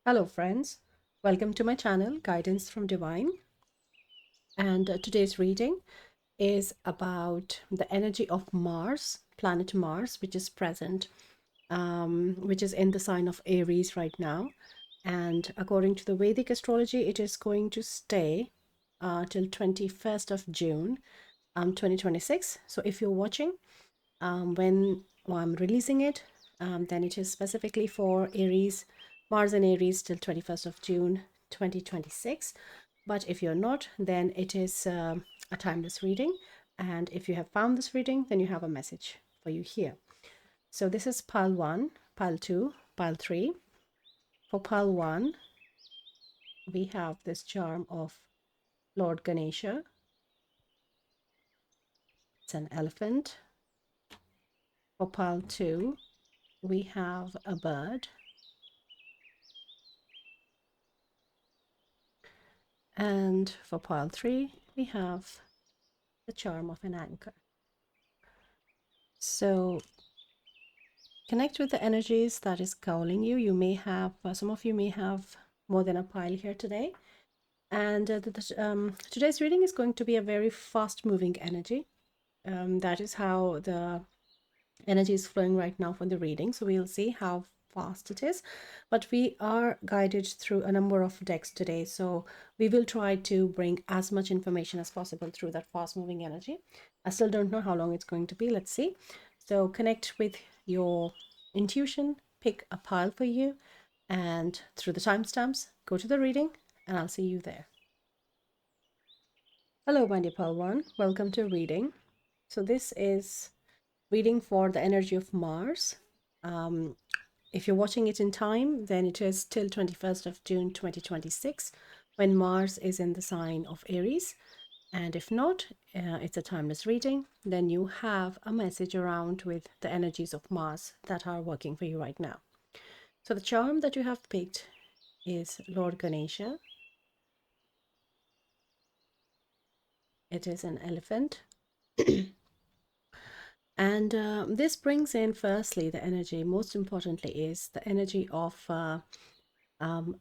Hello friends, welcome to my channel Guidance from Divine, and today's reading is about the energy of Mars, planet Mars, which is present, which is in the sign of Aries right now, and according to the Vedic astrology it is going to stay till 21st of June 2026. So if you're watching when I'm releasing it, then it is specifically for Aries, Mars and Aries till 21st of June 2026. But if you're not, then it is a timeless reading. And if you have found this reading, then you have a message for you here. So this is pile 1, pile 2, pile 3. For pile 1, we have this charm of Lord Ganesha. It's an elephant. For pile 2, we have a bird. And for pile 3, we have the charm of an anchor. So connect with the energies that is calling you. You may have, some of you may have more than a pile here today. And today's reading is going to be a very fast moving energy. That is how the energy is flowing right now for the reading. So we'll see how fast it is, but we are guided through a number of decks today, so we will try to bring as much information as possible through that fast moving energy. I still don't know how long it's going to be. Let's see. So connect with your intuition, pick a pile for you, and through the timestamps go to the reading, and I'll see you there. Hello my dear pile 1, welcome to reading. So this is reading for the energy of Mars. If you're watching it in time, then it is till 21st of June 2026, when Mars is in the sign of Aries. And if not, it's a timeless reading. Then you have a message around with the energies of Mars that are working for you right now. So the charm that you have picked is Lord Ganesha. It is an elephant. And this brings in, firstly, the energy, most importantly, is the energy of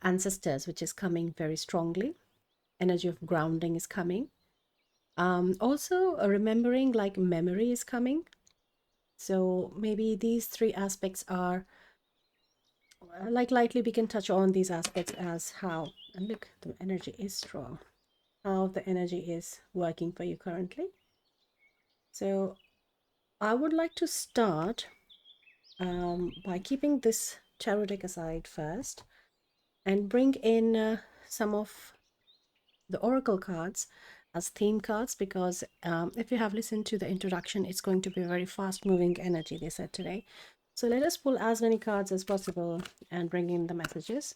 ancestors, which is coming very strongly. Energy of grounding is coming. Also, remembering, like memory is coming. So maybe these three aspects are, like lightly we can touch on these aspects as how, and look, the energy is strong, how the energy is working for you currently. So I would like to start by keeping this tarot deck aside first and bring in some of the oracle cards as theme cards, because if you have listened to the introduction, it's going to be a very fast moving energy, they said today. So let us pull as many cards as possible and bring in the messages.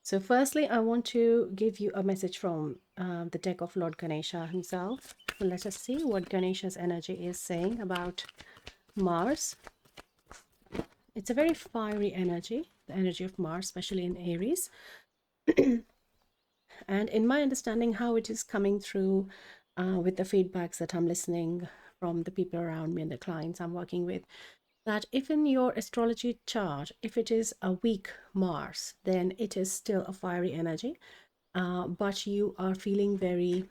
So firstly, I want to give you a message from the deck of Lord Ganesha himself. So let us see what Ganesha's energy is saying about Mars. It's a very fiery energy, the energy of Mars, especially in Aries. And in my understanding, how it is coming through with the feedbacks that I'm listening from the people around me and the clients I'm working with, that if in your astrology chart, if it is a weak Mars, then it is still a fiery energy, but you are feeling very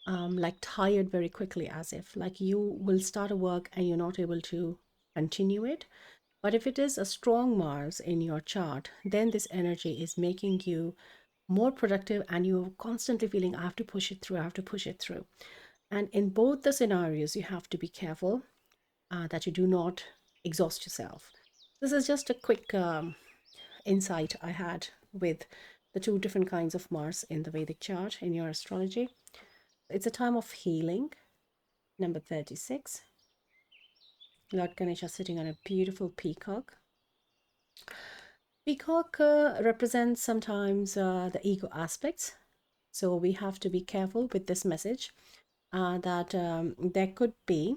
like tired very quickly, as if like you will start a work and you're not able to continue it. But if it is a strong Mars in your chart, then this energy is making you more productive, and you're constantly feeling, I have to push it through, I have to push it through. And in both the scenarios, you have to be careful that you do not exhaust yourself. This is just a quick insight I had with the two different kinds of Mars in the Vedic chart in your astrology. It's a time of healing. Number 36. Lord Ganesha sitting on a beautiful peacock. Peacock represents sometimes the ego aspects. So we have to be careful with this message that there could be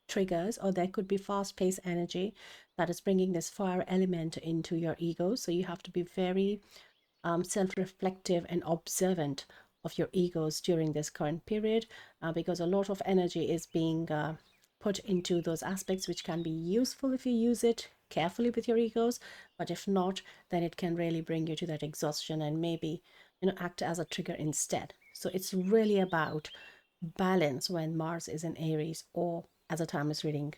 triggers, or there could be fast-paced energy that is bringing this fire element into your ego. So you have to be very self-reflective and observant of your egos during this current period, because a lot of energy is being put into those aspects, which can be useful if you use it carefully with your egos, but if not, then it can really bring you to that exhaustion and maybe, act as a trigger instead. So it's really about balance when Mars is in Aries, or as a timeless reading,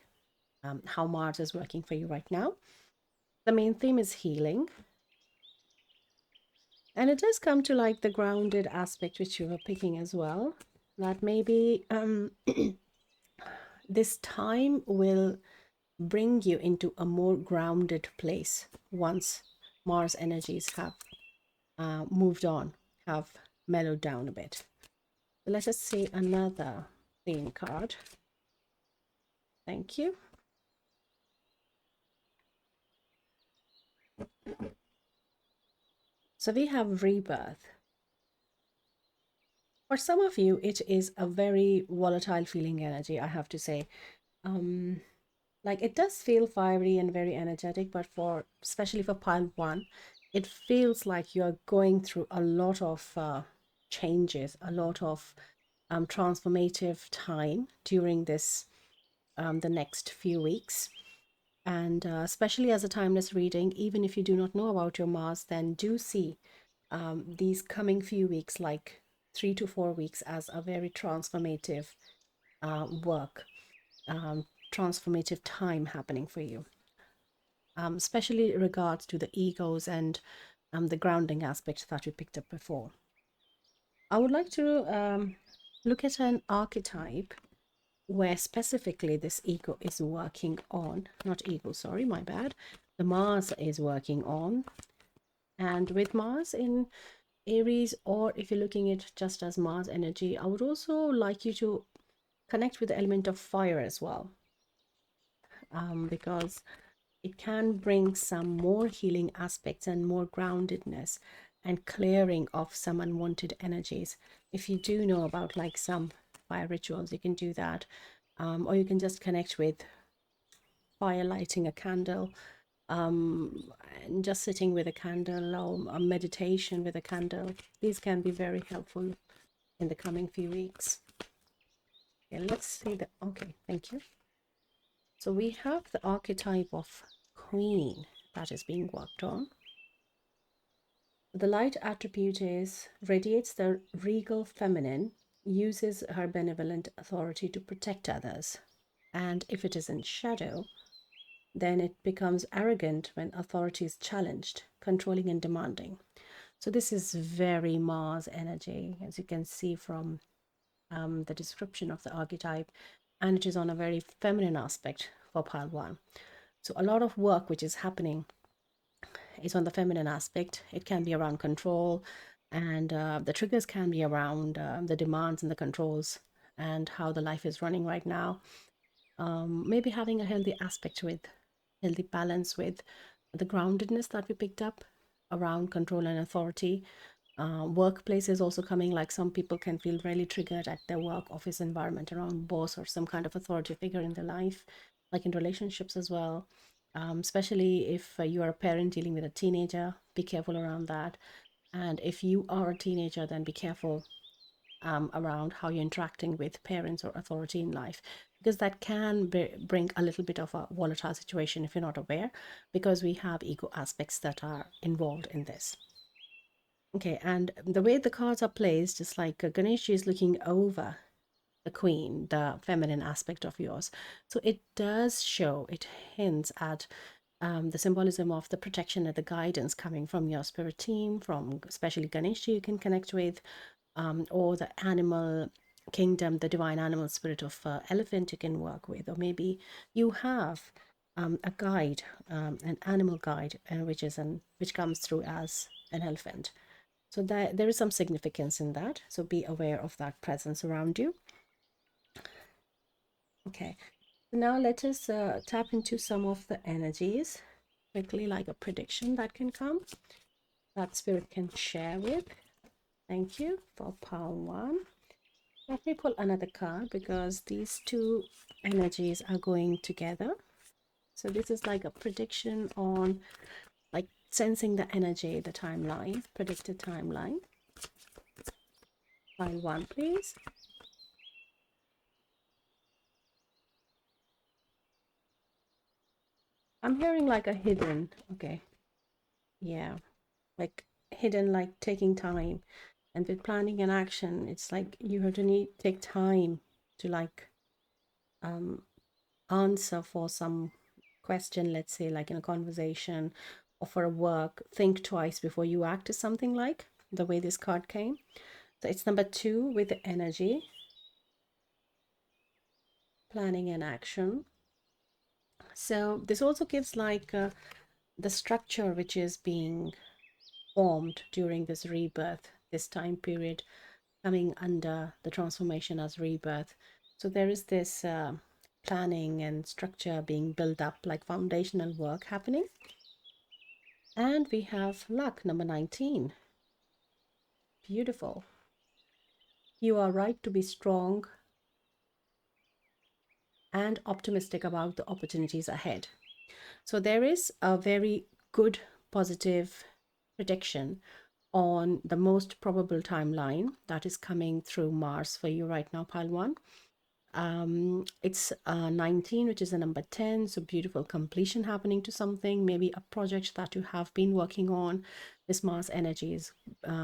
how Mars is working for you right now. The main theme is healing. And it does come to like the grounded aspect, which you were picking as well. That maybe this time will bring you into a more grounded place once Mars energies have moved on, have mellowed down a bit. So let us see another theme card. Thank you. So we have rebirth. For some of you, it is a very volatile feeling energy, I have to say. Like it does feel fiery and very energetic, but for especially for pile one, it feels like you're going through a lot of changes, a lot of transformative time during this the next few weeks. And especially as a timeless reading, even if you do not know about your Mars, then do see these coming few weeks, like 3 to 4 weeks, as a very transformative work, transformative time happening for you, especially in regards to the egos and the grounding aspect that we picked up before. I would like to look at an archetype where specifically this ego is working on, not ego, sorry, my bad, the Mars is working on. And with Mars in Aries, or if you're looking at just as Mars energy, I would also like you to connect with the element of fire as well, because it can bring some more healing aspects and more groundedness and clearing of some unwanted energies. If you do know about like some fire rituals, you can do that, or you can just connect with fire, lighting a candle, and just sitting with a candle, or a meditation with a candle. These can be very helpful in the coming few weeks. Okay, let's see the, okay, thank you. So we have the archetype of Queen that is being worked on. The light attribute is radiates the regal feminine, uses her benevolent authority to protect others. And if it is in shadow, then it becomes arrogant when authority is challenged, controlling and demanding. So this is very Mars energy, as you can see from the description of the archetype, and it is on a very feminine aspect for pile one. So a lot of work which is happening is on the feminine aspect. It can be around control, and the triggers can be around the demands and the controls and how the life is running right now. Maybe having a healthy aspect with healthy balance with the groundedness that we picked up around control and authority. Workplace is also coming, like some people can feel really triggered at their work office environment around boss or some kind of authority figure in their life, like in relationships as well. Especially if you are a parent dealing with a teenager, be careful around that. And if you are a teenager, then be careful around how you're interacting with parents or authority in life, because that can bring a little bit of a volatile situation if you're not aware, because we have ego aspects that are involved in this. Okay, and the way the cards are placed is like Ganesh is looking over the queen, the feminine aspect of yours. So it does show, it hints at the symbolism of the protection and the guidance coming from your spirit team, from especially Ganesh you can connect with, or the animal kingdom, the divine animal spirit of elephant you can work with, or maybe you have a guide, an animal guide, which comes through as an elephant. So that there is some significance in that. So be aware of that presence around you. Okay, so now let us tap into some of the energies quickly, like a prediction that can come, that spirit can share with. Thank you for pile one. Let me pull another card because these two energies are going together. So this is like a prediction on like sensing the energy, the timeline, predicted timeline. Pile one, please. I'm hearing like a hidden, okay, yeah, like hidden, like taking time. And with planning and action, it's like you have to take time to like um answer for some question, let's say like in a conversation or for a work. Think twice before you act is something like the way this card came. So it's number 2 with the energy, planning and action. So this also gives like the structure which is being formed during this rebirth, this time period coming under the transformation as rebirth. So there is this planning and structure being built up, like foundational work happening. And we have luck, number 19. Beautiful. You are right to be strong and optimistic about the opportunities ahead. So there is a very good positive prediction on the most probable timeline that is coming through Mars for you right now, pile one. It's 19, which is the number 10. So beautiful completion happening to something, maybe a project that you have been working on. This Mars energy is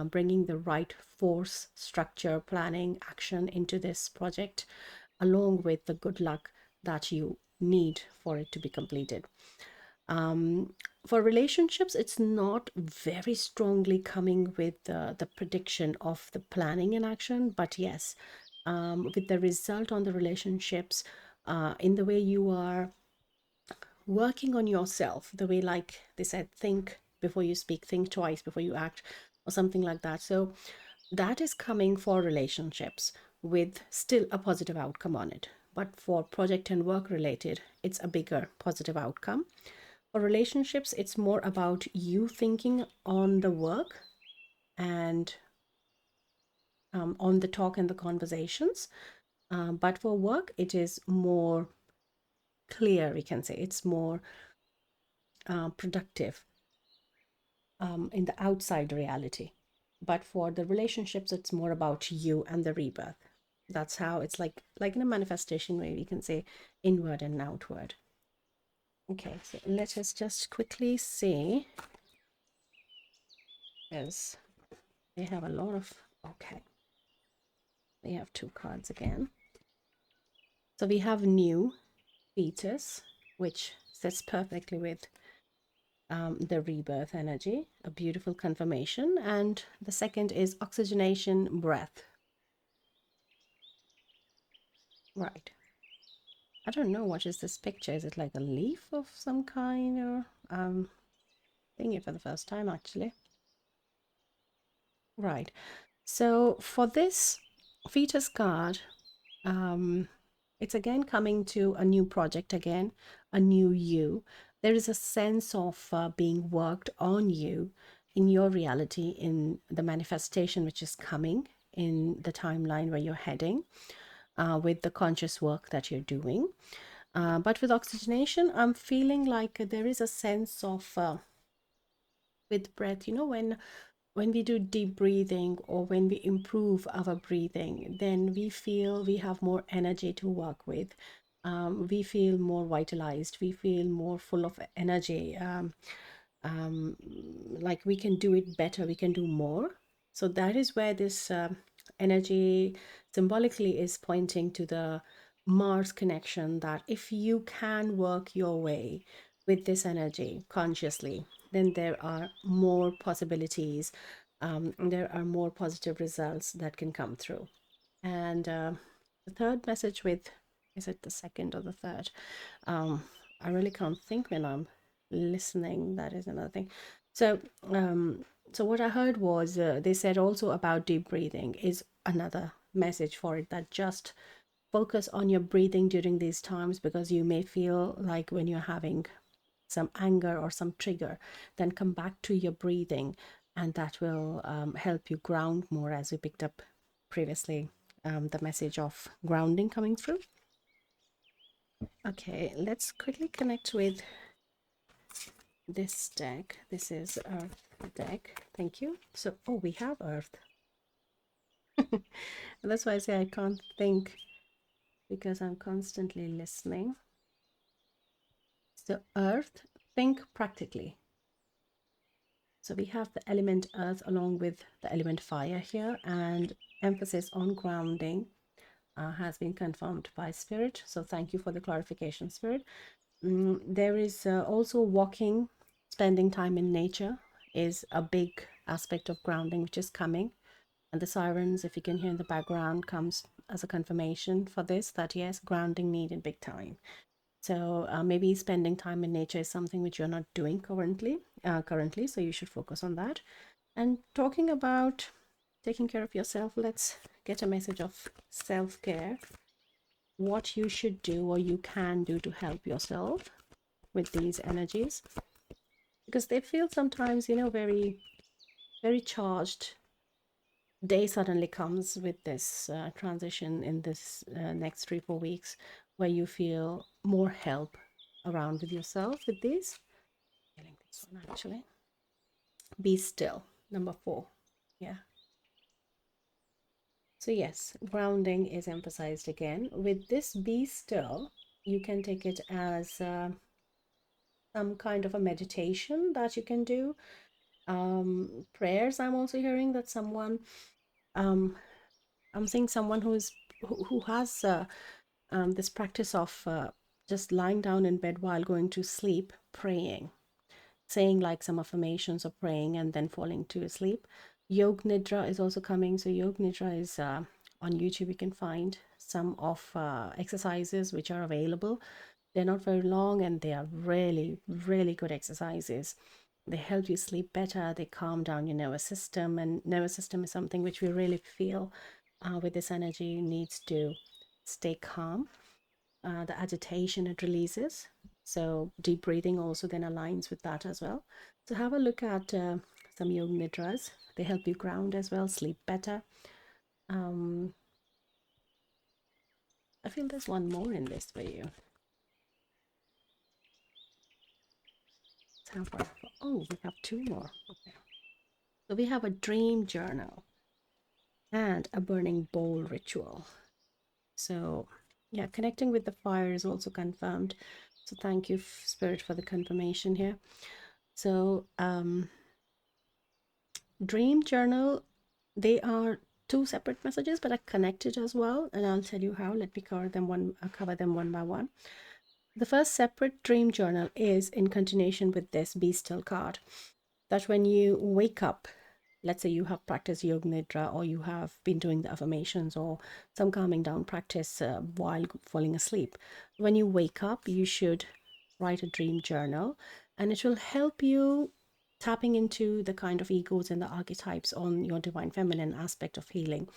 bringing the right force, structure, planning, action into this project, along with the good luck that you need for it to be completed. Um, for relationships, it's not very strongly coming with the prediction of the planning and action, but yes, with the result on the relationships, in the way you are working on yourself, the way, like they said, think before you speak, think twice before you act, or something like that. So that is coming for relationships with still a positive outcome on it. But for project and work related, it's a bigger positive outcome. For relationships, it's more about you thinking on the work and on the talk and the conversations. But for work, it is more clear, we can say. It's more productive in the outside reality. But for the relationships, it's more about you and the rebirth. That's how it's like in a manifestation way, we can say inward and outward. Okay, so let us just quickly see, as they have a lot of, okay, they have 2 cards again. So we have new fetus, which sits perfectly with the rebirth energy, a beautiful confirmation. And the second is oxygenation, breath. Right. I don't know what is this picture. Is it like a leaf of some kind, or seeing it for the first time actually. Right. So for this fetus card, it's again coming to a new project, again a new you. There is a sense of being worked on you in your reality, in the manifestation which is coming in the timeline where you're heading, with the conscious work that you're doing. But with oxygenation, I'm feeling like there is a sense of with breath, when we do deep breathing, or when we improve our breathing, then we feel we have more energy to work with. We feel more vitalized, we feel more full of energy, um, like we can do it better, we can do more. So that is where this energy symbolically is pointing to the Mars connection, that if you can work your way with this energy consciously, then there are more possibilities, there are more positive results that can come through. And the third message with, is it the second or the third? Um, I really can't think when I'm listening. That is another thing. So, so what I heard was they said also about deep breathing is another message for it, that just focus on your breathing during these times, because you may feel like when you're having some anger or some trigger, then come back to your breathing, and that will help you ground more, as we picked up previously, the message of grounding coming through. Okay, let's quickly connect with this deck. This is Earth deck. Thank you. So, oh, we have Earth. That's why I say I can't think, because I'm constantly listening. So earth, think practically. So we have the element earth along with the element fire here, and emphasis on grounding has been confirmed by spirit. So thank you for the clarification, spirit. There is also walking, spending time in nature is a big aspect of grounding which is coming. And the sirens, if you can hear in the background, comes as a confirmation for this, that yes, grounding needed big time. So maybe spending time in nature is something which you're not doing currently, so you should focus on that. And talking about taking care of yourself, let's get a message of self-care, what you should do or you can do to help yourself with these energies, because they feel sometimes, very, very charged. Day suddenly comes with this transition in this next 3-4 weeks, where you feel more help around with yourself with these. Feeling this one actually. Be still, number 4. Yeah. So yes, grounding is emphasized again. With this be still, you can take it as some kind of a meditation that you can do. Prayers, I'm also hearing that someone, um, I'm seeing someone who has this practice of just lying down in bed while going to sleep, praying, saying like some affirmations or praying and then falling to sleep. Yog Nidra is also coming. So Yog Nidra is on YouTube. You can find some of exercises which are available. They're not very long and they are really, really good exercises. They help you sleep better. They calm down your nervous system, and nervous system is something which we really feel with this energy needs to stay calm. The agitation it releases. So deep breathing also then aligns with that as well. So have a look at some yoga nidras. They help you ground as well, sleep better. Um, I feel there's one more in this for you. Let's have one. Oh, we have 2 more. Okay. So we have a dream journal and a burning bowl ritual. So yeah, connecting with the fire is also confirmed. So thank you, Spirit, for the confirmation here. So dream journal, they are 2 separate messages but are connected as well, and I'll tell you how. Let me cover them one by one. The first separate dream journal is in continuation with this be still card, that when you wake up, let's say you have practiced yoga nidra, or you have been doing the affirmations or some calming down practice while falling asleep, when you wake up you should write a dream journal, and it will help you tapping into the kind of egos and the archetypes on your divine feminine aspect of healing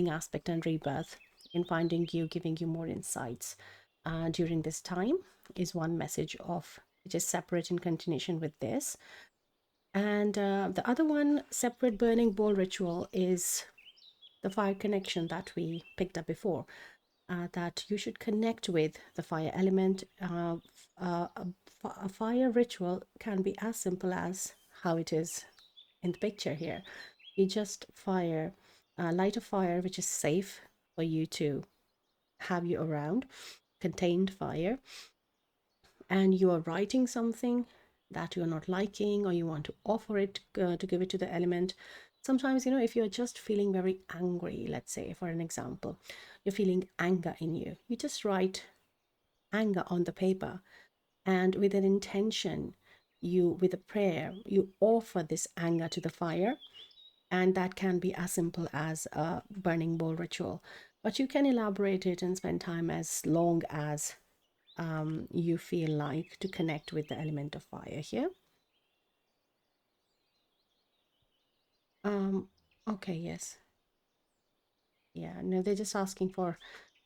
aspect and rebirth, in finding you, giving you more insights during this time, is one message of which is separate in continuation with this. And the other one, separate burning bowl ritual, is the fire connection that we picked up before. That you should connect with the fire element. A fire ritual can be as simple as how it is in the picture here. You just light a fire which is safe for you to have you around, contained fire, and you are writing something that you're not liking, or you want to offer it to give it to the element. Sometimes, if you're just feeling very angry, let's say for an example, you're feeling anger in you, you just write anger on the paper, and with an intention, with a prayer, you offer this anger to the fire. And that can be as simple as a burning bowl ritual, but you can elaborate it and spend time as long as you feel like to connect with the element of fire here. Um, okay, yes. Yeah, no, they're just asking for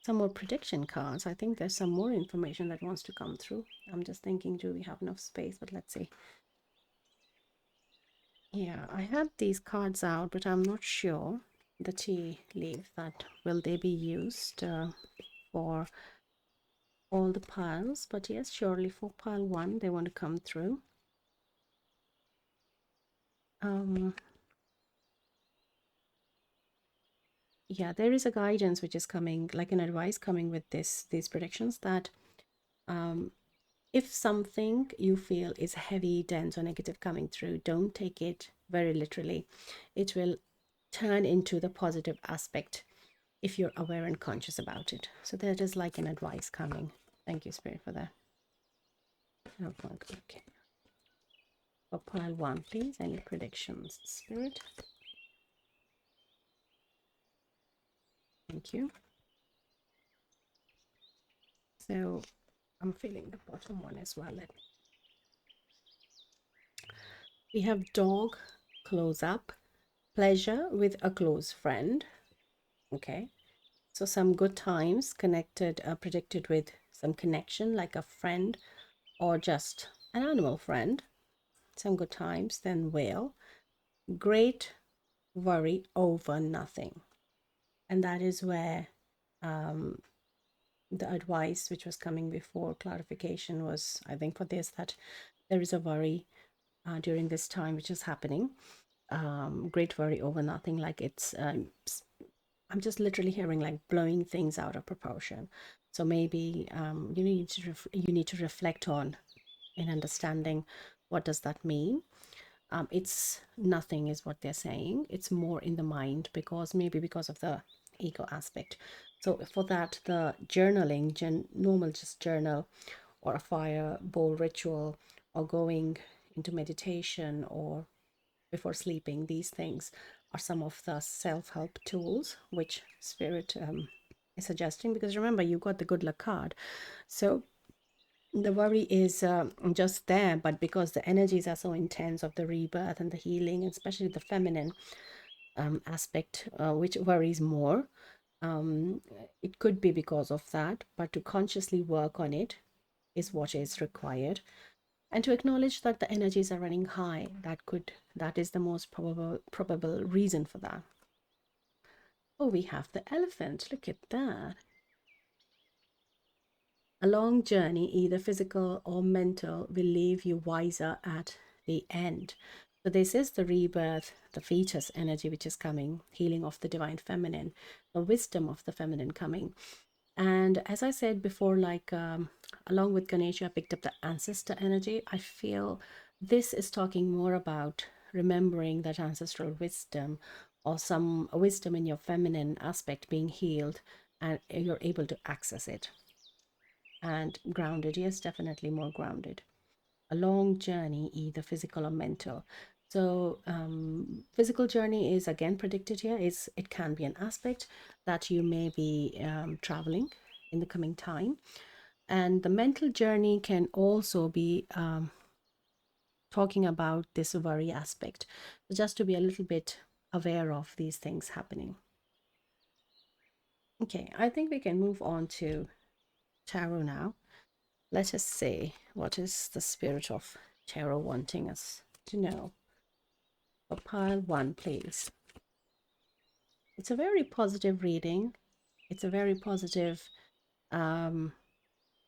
some more prediction cards. I think there's some more information that wants to come through. I'm just thinking, do we have enough space? But let's see. Yeah, I had these cards out, but I'm not sure. The tea leaf, that will they be used for all the piles? But yes, surely for pile 1, they want to come through. Um, yeah, there is a guidance which is coming, like an advice coming with these predictions, that If something you feel is heavy, dense, or negative coming through, don't take it very literally. It will turn into the positive aspect if you're aware and conscious about it. So that is like an advice coming. Thank you, Spirit, for that. Okay. For pile one, please. Any predictions, Spirit? Thank you. So I'm feeling the bottom one as well. We have dog, close up, pleasure with a close friend. Okay. So some good times connected, predicted with some connection, like a friend or just an animal friend. Some good times. Then whale, great worry over nothing. And that is where the advice which was coming before clarification was, I think, for this, that there is a worry during this time which is happening. Great worry over nothing, like it's I'm just literally hearing like blowing things out of proportion. So maybe you need to reflect on and understanding what does that mean. It's nothing is what they're saying. It's more in the mind, because maybe because of the ego aspect. So for that, the journaling, normal just journal, or a fire bowl ritual, or going into meditation, or before sleeping, these things are some of the self-help tools which Spirit is suggesting. Because remember, you got the good luck card. So the worry is just there, but because the energies are so intense of the rebirth and the healing, and especially the feminine aspect, which worries more, um, it could be because of that. But to consciously work on it is what is required, and to acknowledge that the energies are running high. That is the most probable reason for that. Oh, we have the elephant. Look at that. A long journey, either physical or mental, will leave you wiser at the end. So this is the rebirth, the fetus energy which is coming, healing of the divine feminine, the wisdom of the feminine coming. And as I said before, like along with Ganesha, I picked up the ancestor energy. I feel this is talking more about remembering that ancestral wisdom, or some wisdom in your feminine aspect being healed, and you're able to access it. And grounded, yes, definitely more grounded. A long journey, either physical or mental. So physical journey is again predicted here. Is it can be an aspect that you may be traveling in the coming time, and the mental journey can also be talking about this worry aspect. So just to be a little bit aware of these things happening. Okay, I think we can move on to tarot now. Let us see, what is the spirit of tarot wanting us to know? For pile one, please. It's a very positive reading. It's a very positive um,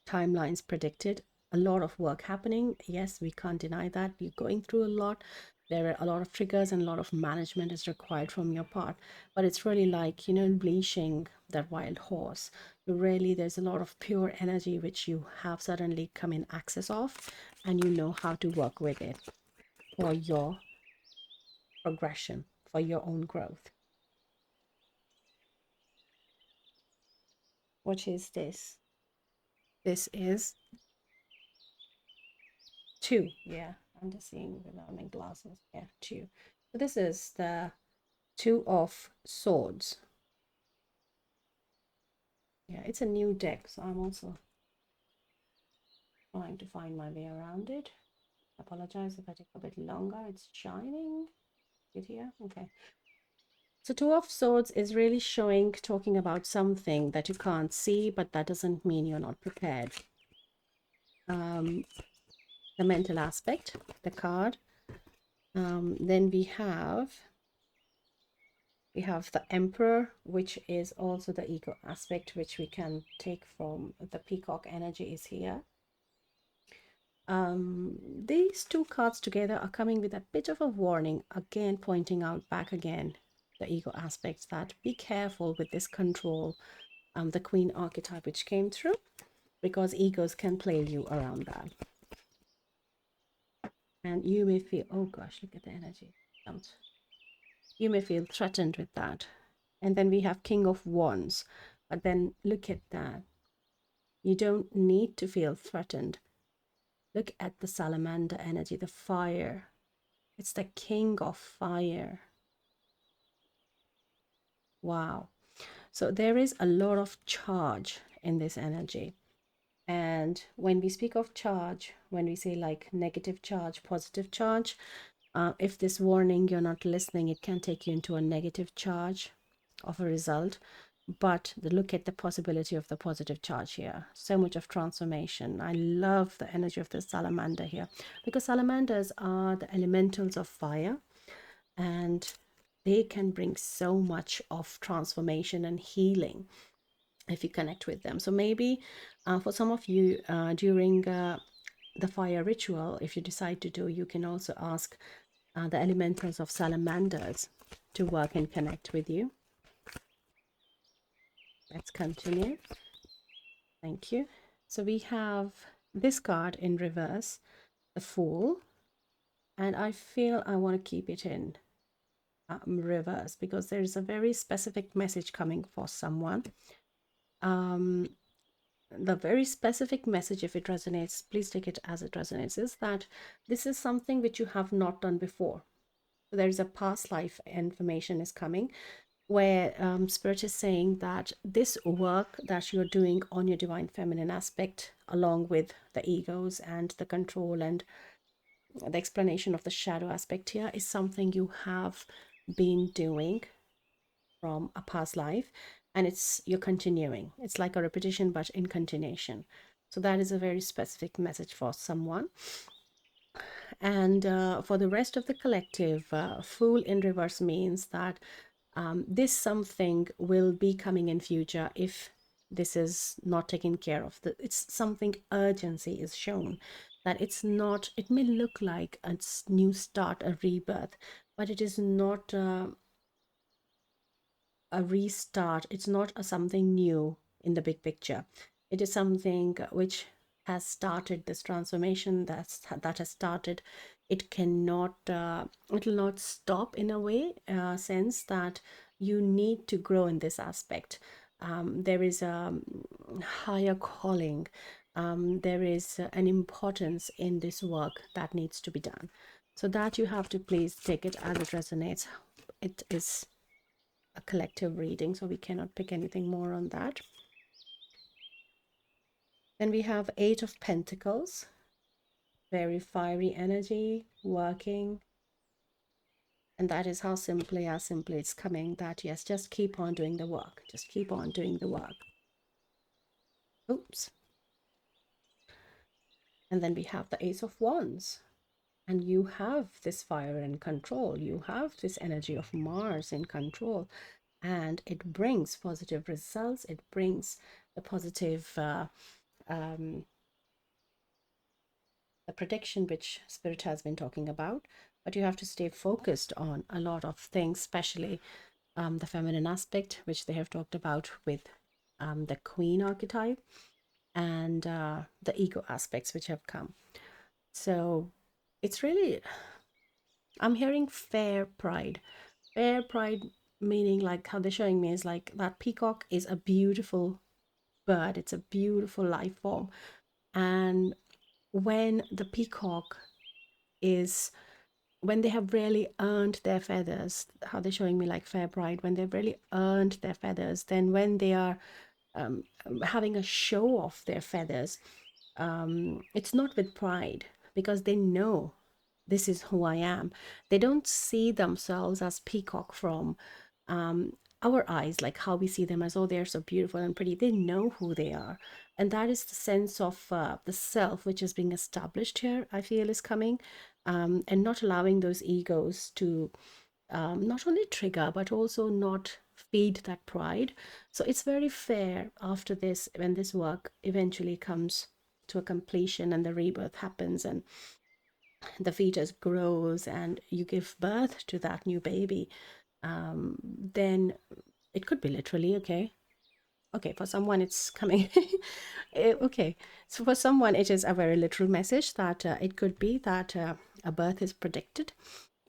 timelines predicted. A lot of work happening. Yes, we can't deny that. You're going through a lot. There are a lot of triggers, and a lot of management is required from your part. But it's really like, unleashing that wild horse. There's a lot of pure energy which you have suddenly come in access of, and you know how to work with it for your progression, for your own growth. What is this? This is two. Yeah, I'm just seeing without my glasses. Yeah, two. So this is the Two of Swords. Yeah, it's a new deck, so I'm also trying to find my way around it. Apologize if I take a bit longer. It's shining. It here? Okay. So Two of Swords is really talking about something that you can't see, but that doesn't mean you're not prepared. The mental aspect, the card. Then we have the Emperor, which is also the ego aspect, which we can take from the peacock energy is here. These two cards together are coming with a bit of a warning, again pointing out back again the ego aspects, that be careful with this control, the queen archetype which came through. because egos can play you around that. And you may feel, oh gosh, look at the energy. You may feel threatened with that. And then we have King of Wands. But then look at that. You don't need to feel threatened. Look at the salamander energy, the fire. It's the king of fire. Wow. So there is a lot of charge in this energy. And when we speak of charge, when we say like negative charge, positive charge, if this warning you're not listening, it can take you into a negative charge of a result. But look at the possibility of the positive charge here. So much of transformation. I love the energy of the salamander here, because salamanders are the elementals of fire, and they can bring so much of transformation and healing if you connect with them. So maybe for some of you during the fire ritual, if you decide to do, you can also ask the elementals of salamanders to work and connect with you. Let's continue. Thank you. So we have this card in reverse, the Fool, and I feel I want to keep it in reverse because there's a very specific message coming for someone. The very specific message, if it resonates, please take it as it resonates, is that this is something which you have not done before. So there is a past life information is coming, where Spirit is saying that this work that you're doing on your divine feminine aspect, along with the egos and the control and the explanation of the shadow aspect here, is something you have been doing from a past life, and you're continuing. It's like a repetition but in continuation. So that is a very specific message for someone. And for the rest of the collective, Fool in reverse means that this something will be coming in future if this is not taken care of. It's something, urgency is shown, that it's not, it may look like a new start, a rebirth, but it is not a restart. It's not something new in the big picture. It is something which has started this transformation, that has started. It cannot it will not stop, in a way, sense that you need to grow in this aspect. There is a higher calling. There is an importance in this work that needs to be done. So that you have to please take it as it resonates. It is a collective reading, so we cannot pick anything more on that. Then we have Eight of Pentacles, very fiery energy working, and that is how simply it's coming, that yes, just keep on doing the work, just keep on doing the work. Oops. And then we have the Ace of Wands, and you have this fire in control, you have this energy of Mars in control, and it brings positive results. It brings the positive the prediction which Spirit has been talking about. But you have to stay focused on a lot of things, especially the feminine aspect, which they have talked about with the Queen archetype, and the ego aspects which have come. So it's really, I'm hearing fair pride. Fair pride meaning, like how they're showing me, is like that peacock is a beautiful bird, it's a beautiful life form. And when the peacock is, when they have really earned their feathers, how they're showing me like fair pride, when they've really earned their feathers, then when they are having a show of their feathers, it's not with pride, because they know this is who I am. They don't see themselves as peacock from our eyes, like how we see them as, oh, they're so beautiful and pretty. They know who they are. And that is the sense of the self which is being established here, I feel, is coming, and not allowing those egos to not only trigger, but also not feed that pride. So it's very fair after this, when this work eventually comes to a completion and the rebirth happens and the fetus grows and you give birth to that new baby, then it could be literally, okay, for someone it's coming Okay, so for someone, it is a very literal message that it could be that a birth is predicted.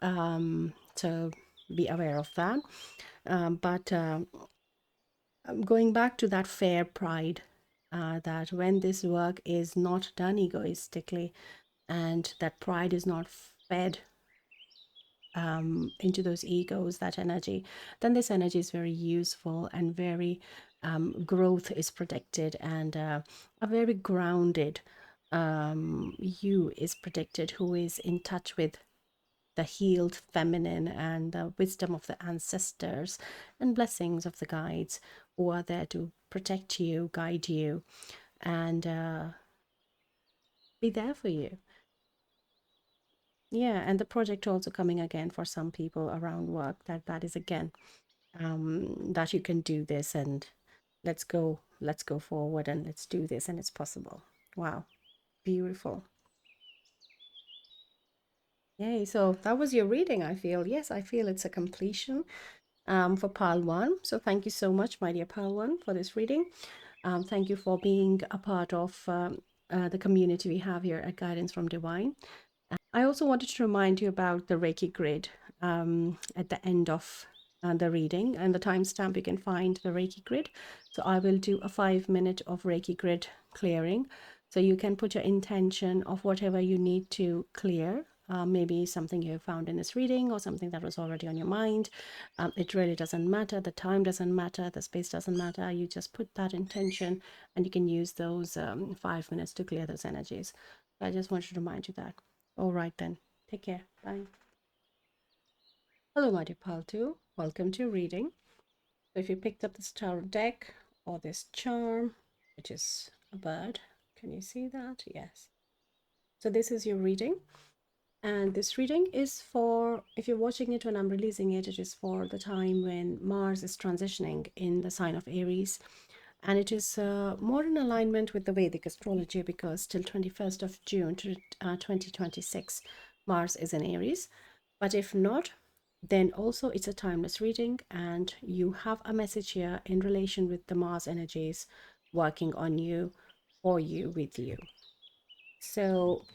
So be aware of that. But going back to that fair pride, that when this work is not done egoistically and that pride is not fed into those egos, that energy, then this energy is very useful and very growth is predicted, and a very grounded you is predicted, who is in touch with the healed feminine and the wisdom of the ancestors and blessings of the guides who are there to protect you, guide you, and be there for you. Yeah, and the project also coming again for some people around work, that is again that you can do this, and let's go forward and let's do this, and it's possible. Wow, beautiful. Yay, so that was your reading, I feel. Yes, I feel it's a completion for pile one. So thank you so much, my dear pile one, for this reading. Thank you for being a part of the community we have here at Guidance from Divine. I also wanted to remind you about the Reiki grid at the end of the reading, and the timestamp you can find the Reiki grid. So I will do a 5 minute of Reiki grid clearing. So you can put your intention of whatever you need to clear. Maybe something you have found in this reading or something that was already on your mind. It really doesn't matter. The time doesn't matter. The space doesn't matter. You just put that intention and you can use those 5 minutes to clear those energies. So I just wanted to remind you that. All right then. Take care. Bye. Hello, my dear pal too. Welcome to reading. So if you picked up this tarot deck or this charm, which is a bird, can you see that? Yes. So this is your reading. And this reading is for, if you're watching it when I'm releasing it, it is for the time when Mars is transitioning in the sign of Aries. And it is more in alignment with the Vedic astrology because till 21st of June 2026, Mars is in Aries. But if not, then also it's a timeless reading and you have a message here in relation with the Mars energies working on you, for you, with you. So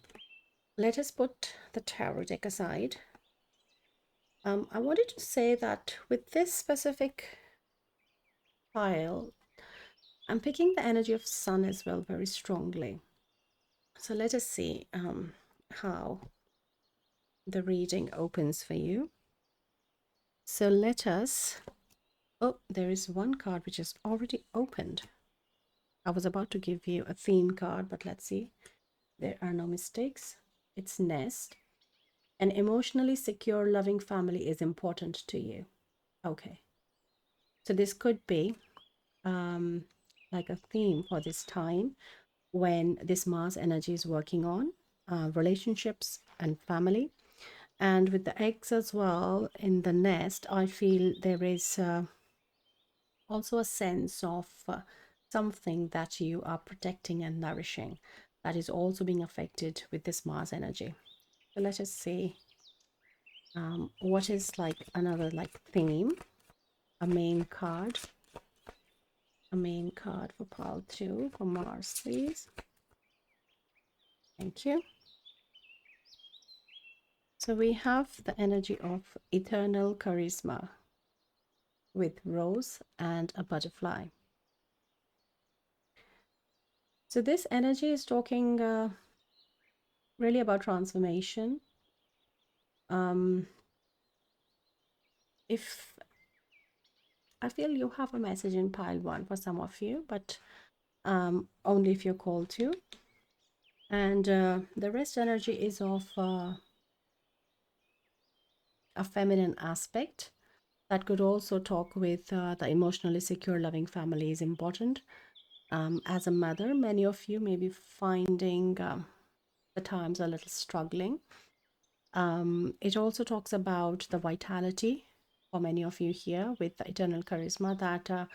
let us put the tarot deck aside. I wanted to say that with this specific pile, I'm picking the energy of Sun as well very strongly. So let us see how the reading opens for you. So let us, oh, there is one card which is already opened. I was about to give you a theme card, but let's see. There are no mistakes. It's Nest. An emotionally secure, loving family is important to you. Okay. So this could be like a theme for this time when this Mars energy is working on relationships and family. And with the eggs as well in the nest, I feel there is also a sense of something that you are protecting and nourishing that is also being affected with this Mars energy. So let us see what is like another like theme, a main card, for pile 2 for Mars, please. Thank you. So we have the energy of eternal charisma with rose and a butterfly. So this energy is talking really about transformation. If I feel you have a message in pile 1 for some of you, but only if you're called to. And the rest energy is of a feminine aspect that could also talk with the emotionally secure, loving family is important. As a mother, many of you may be finding the times a little struggling. It also talks about the vitality for many of you here with the eternal charisma, that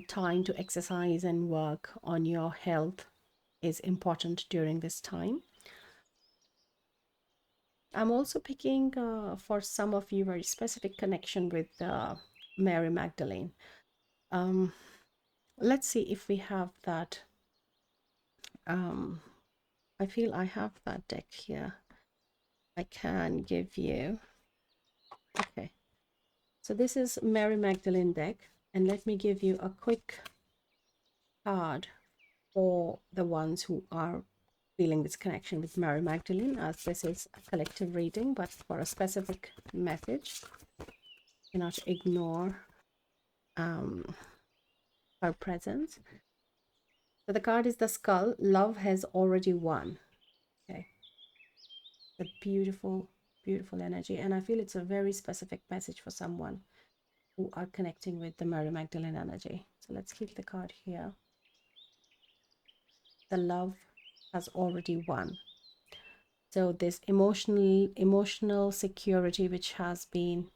time to exercise and work on your health is important during this time. I'm also picking for some of you very specific connection with Mary Magdalene. Let's see if we have that I feel I have that deck here. I can give you. Okay, so this is Mary Magdalene deck, and let me give you a quick card for the ones who are feeling this connection with Mary Magdalene, as this is a collective reading, but for a specific message. Cannot ignore her presence. So the card is the skull. Love has already won. Okay, the beautiful, beautiful energy, and I feel it's a very specific message for someone who are connecting with the Mary Magdalene energy. So let's keep the card here. The love has already won. So this emotional security which has been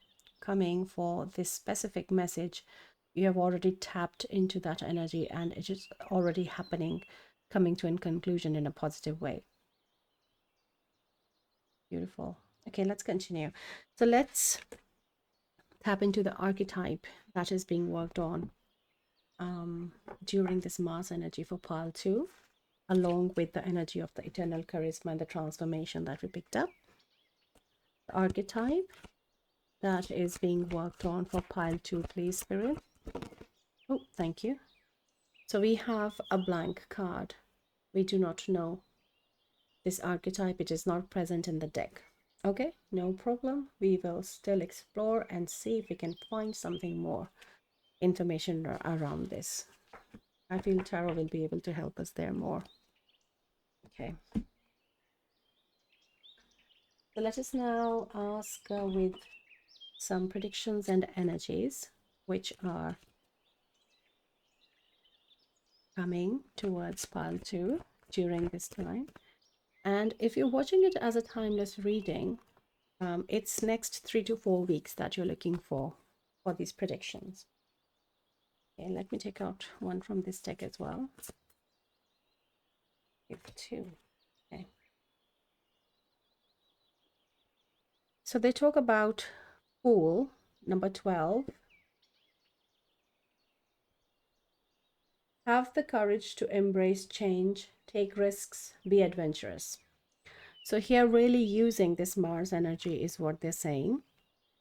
coming for this specific message, you have already tapped into that energy, and it is already happening, coming to a conclusion in a positive way. Beautiful. Okay, let's continue. So let's tap into the archetype that is being worked on during this Mars energy for pile 2, along with the energy of the eternal charisma and the transformation that we picked up. The archetype that is being worked on for pile 2, please, Spirit. Oh, thank you. So we have a blank card. We do not know this archetype. It is not present in the deck. Okay, no problem. We will still explore and see if we can find something more information around this. I feel tarot will be able to help us there more. Okay. So let us now ask with some predictions and energies which are coming towards pile 2 during this time. And if you're watching it as a timeless reading, it's next 3 to 4 weeks that you're looking for these predictions. Okay, let me take out one from this deck as well. Give 2. Okay. So they talk about Fool, number 12. Have the courage to embrace change, take risks, be adventurous. So here really using this Mars energy is what they're saying.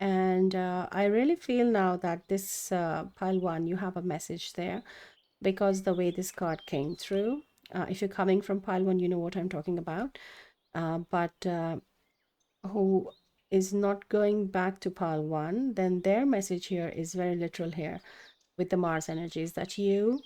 And I really feel now that this pile 1, you have a message there, because the way this card came through. If you're coming from pile 1, you know what I'm talking about. But who is not going back to pile 1, then their message here is very literal here with the Mars energies, that you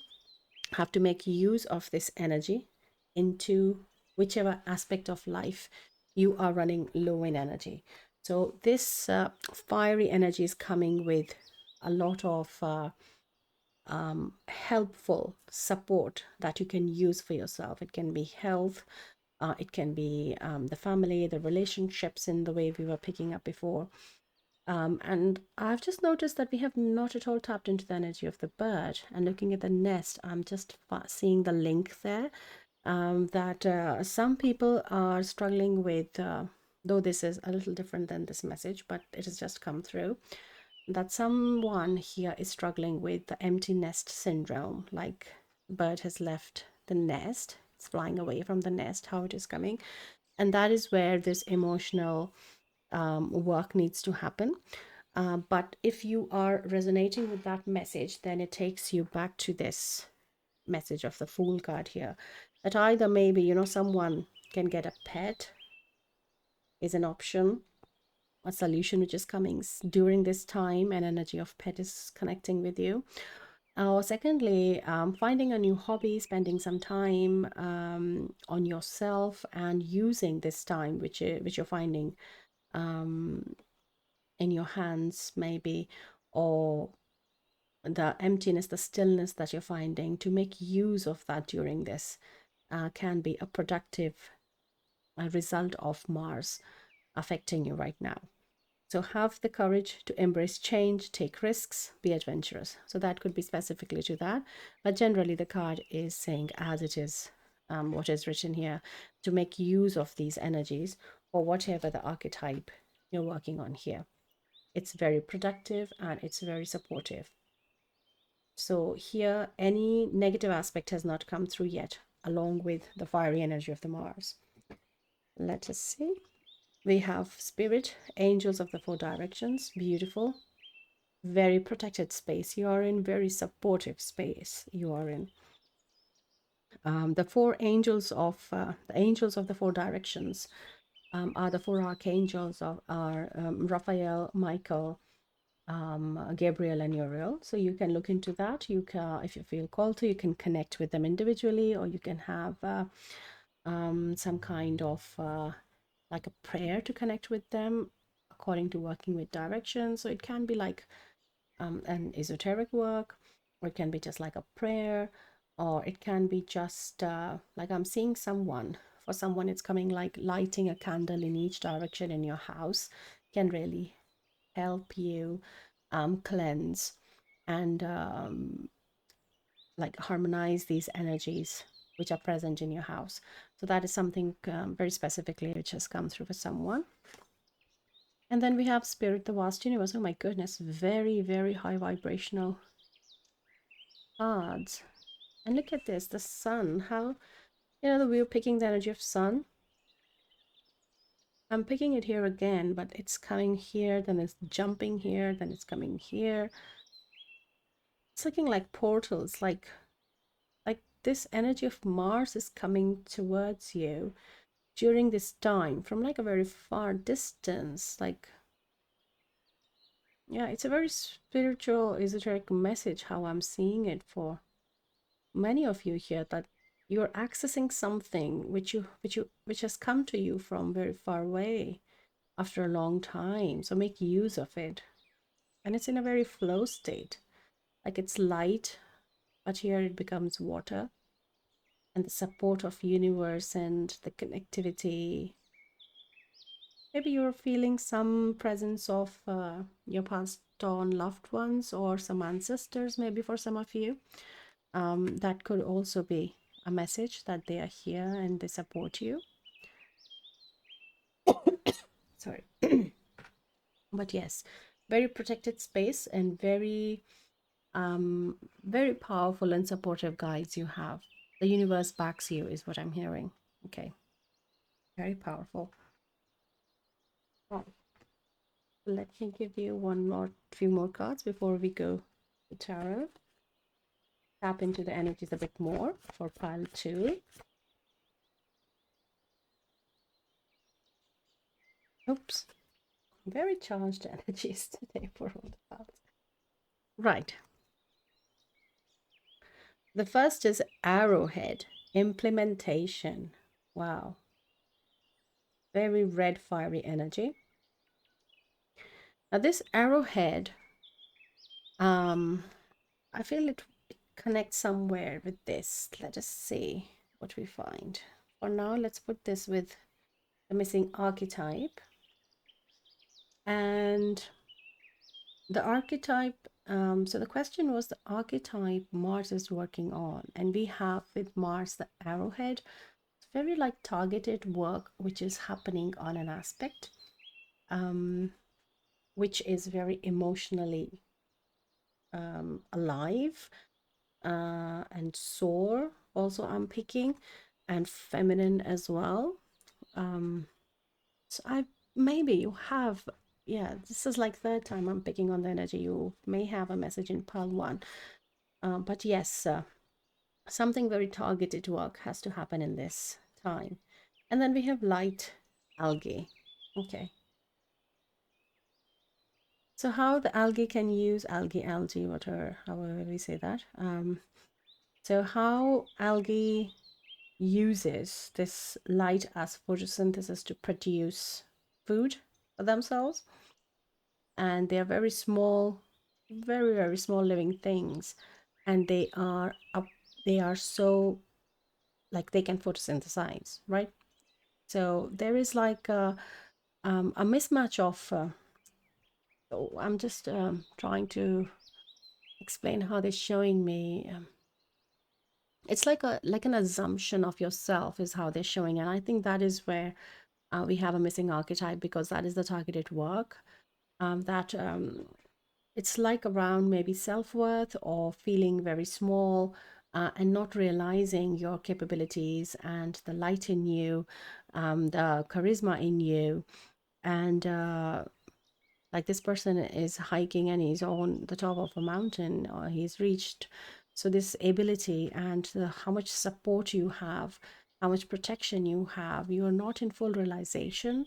have to make use of this energy into whichever aspect of life you are running low in energy. So this fiery energy is coming with a lot of helpful support that you can use for yourself. It can be health, it can be the family, the relationships, in the way we were picking up before. And I've just noticed that we have not at all tapped into the energy of the bird. And looking at the nest, I'm just seeing the link there, that some people are struggling with, though this is a little different than this message, but it has just come through, that someone here is struggling with the empty nest syndrome, like bird has left the nest, it's flying away from the nest, how it is coming. And that is where this emotional work needs to happen. But if you are resonating with that message, then it takes you back to this message of the Fool card here, that either maybe, you know, someone can get a pet is an option, a solution which is coming during this time, and energy of pet is connecting with you. Or secondly, finding a new hobby, spending some time on yourself, and using this time which you're finding in your hands maybe, or the emptiness, the stillness that you're finding, to make use of that during this can be a productive result of Mars affecting you right now. So have the courage to embrace change, take risks, be adventurous. So that could be specifically to that. But generally, the card is saying, as it is, what is written here, to make use of these energies or whatever the archetype you're working on here. It's very productive and it's very supportive. So here, any negative aspect has not come through yet. along with the fiery energy of the Mars. Let us see. We have spirit, angels of the four directions, beautiful, very protected space you are in, very supportive space you are in. The four angels of the angels of the four directions are the four archangels of are Raphael, Michael, Gabriel, and Uriel. So you can look into that. You can, if you feel called to, you can connect with them individually, or you can have some kind of like a prayer to connect with them according to working with directions. So it can be like an esoteric work, or it can be just like a prayer, or it can be just like I'm seeing someone. For someone, it's coming like lighting a candle in each direction in your house can really help you cleanse and like harmonize these energies which are present in your house. So that is something very specifically which has come through for someone. And then we have spirit, the vast universe. Oh my goodness, very, very high vibrational cards. And look at this, the sun. How, we were picking the energy of sun. I'm picking it here again, but it's coming here, then it's jumping here, then it's coming here. It's looking like portals, like this energy of Mars is coming towards you during this time from like a very far distance. Like, yeah, it's a very spiritual, esoteric message, how I'm seeing it for many of you here, that you're accessing something which has come to you from very far away after a long time. So make use of it. And it's in a very flow state. Like it's light, but here it becomes water. And the support of universe and the connectivity. Maybe you're feeling some presence of your passed on loved ones or some ancestors, maybe for some of you. That could also be a message that they are here and they support you. Sorry. But yes, very protected space and very very powerful and supportive guides you have. The universe backs you is what I'm hearing. Okay, very powerful. Well, let me give you few more cards before we go to tarot. Tap into the energies a bit more for pile 2. Oops, very charged energies today for all the cards. Right. The first is arrowhead, implementation. Wow. Very red fiery energy. Now this arrowhead, I feel it connects somewhere with this. Let us see what we find. For now, let's put this with the missing archetype. And the archetype, so the question was the archetype Mars is working on. And we have with Mars the arrowhead. It's very like targeted work which is happening on an aspect, which is very emotionally alive and soar. Also, I'm picking, and feminine as well. So I maybe you have, yeah, this is like third time I'm picking on the energy. You may have a message in pile 1, but yes, something very targeted work has to happen in this time. And then we have light algae. Okay. So how the algae can use algae, whatever, however we say that. So how algae uses this light as photosynthesis to produce food for themselves. And they are very small, very, very small living things. And they are so like they can photosynthesize, right? So there is like a mismatch of so I'm just trying to explain how they're showing me. It's like an assumption of yourself is how they're showing, and I think that is where we have a missing archetype, because that is the targeted work that it's like around maybe self-worth or feeling very small, and not realizing your capabilities and the light in you, the charisma in you. And like this person is hiking and he's on the top of a mountain, or he's reached. So this ability and how much support you have, how much protection you have, you are not in full realization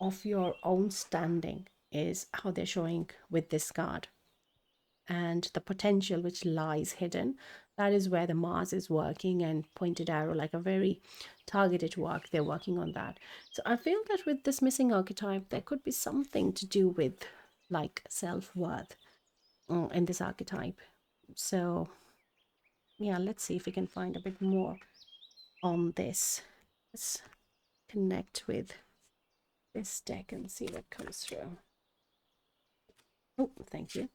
of your own standing, is how they're showing with this card. And the potential which lies hidden, that is where the Mars is working, and pointed arrow, like a very targeted work, they're working on that. So I feel that with this missing archetype, there could be something to do with like self-worth in this archetype. So yeah, let's see if we can find a bit more on this. Let's connect with this deck and see what comes through. Oh, thank you.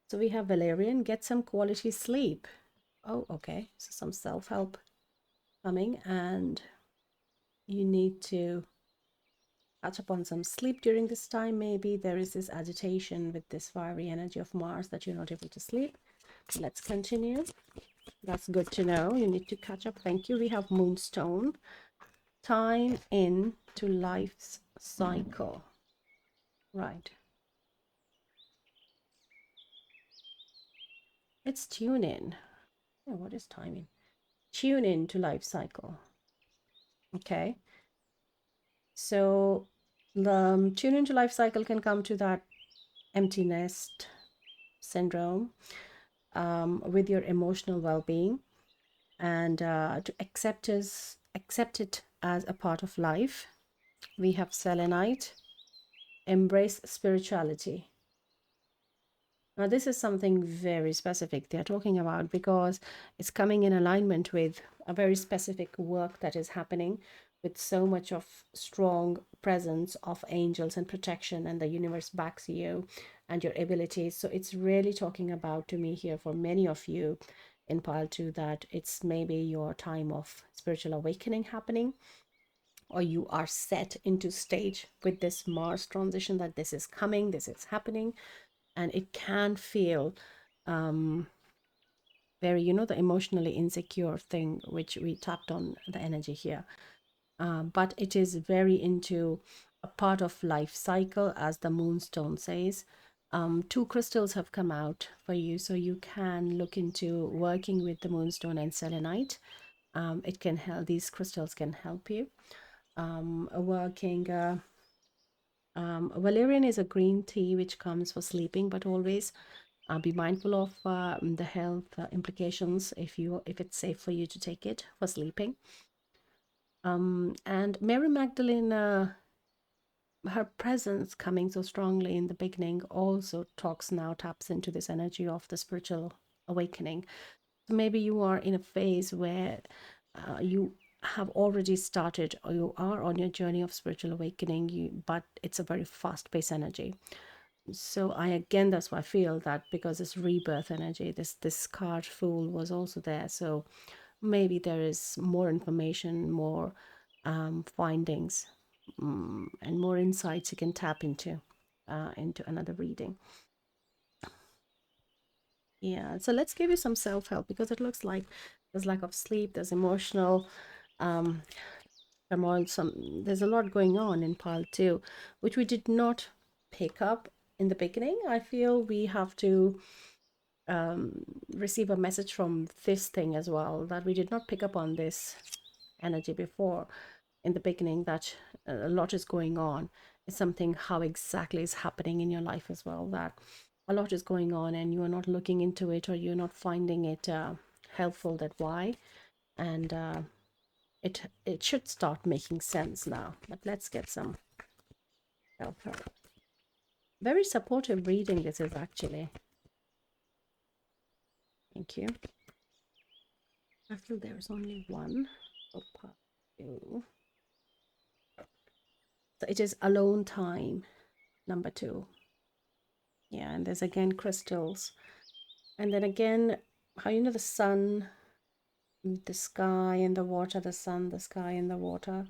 So we have Valerian, get some quality sleep. Oh, okay. So some self-help coming, and you need to catch up on some sleep during this time. Maybe there is this agitation with this fiery energy of Mars that you're not able to sleep. Let's continue. That's good to know. You need to catch up. Thank you. We have Moonstone, time in to life's cycle. Right. Let's tune in. Oh, what is timing? Tune in to life cycle. Okay. So the tune into life cycle can come to that empty nest syndrome, with your emotional well-being, and to accept it as a part of life. We have selenite, embrace spirituality. Now this is something very specific they're talking about, because it's coming in alignment with a very specific work that is happening, with so much of strong presence of angels and protection, and the universe backs you and your abilities. So it's really talking about, to me here, for many of you in pile 2, that it's maybe your time of spiritual awakening happening, or you are set into stage with this Mars transition, that this is coming, this is happening. And it can feel very, the emotionally insecure thing, which we tapped on the energy here. But it is very into a part of life cycle, as the Moonstone says. 2 crystals have come out for you, so you can look into working with the Moonstone and selenite. It can help, these crystals can help you. Working Valerian is a green tea which comes for sleeping, but always be mindful of the health implications if it's safe for you to take it for sleeping. And Mary Magdalene, her presence coming so strongly in the beginning also taps into this energy of the spiritual awakening. So maybe you are in a phase where you have already started, or you are on your journey of spiritual awakening, but it's a very fast-paced energy. So that's why I feel that, because this rebirth energy, this card Fool was also there. So maybe there is more information, more findings, and more insights you can tap into another reading. Yeah, so let's give you some self-help, because it looks like there's lack of sleep, there's emotional turmoil, there's a lot going on in pile 2, which we did not pick up in the beginning. I feel we have to receive a message from this thing as well, that we did not pick up on this energy before in the beginning, that a lot is going on. It's something how exactly is happening in your life as well, that a lot is going on and you are not looking into it, or you're not finding it helpful, that why. And it should start making sense now. But let's get some help. Very supportive reading this is, actually. Thank you. I feel there's only one. Oh, part 2. So it is alone time, number 2. Yeah, and there's again crystals. And then again, how the sun, the sky and the water, the sun, the sky and the water.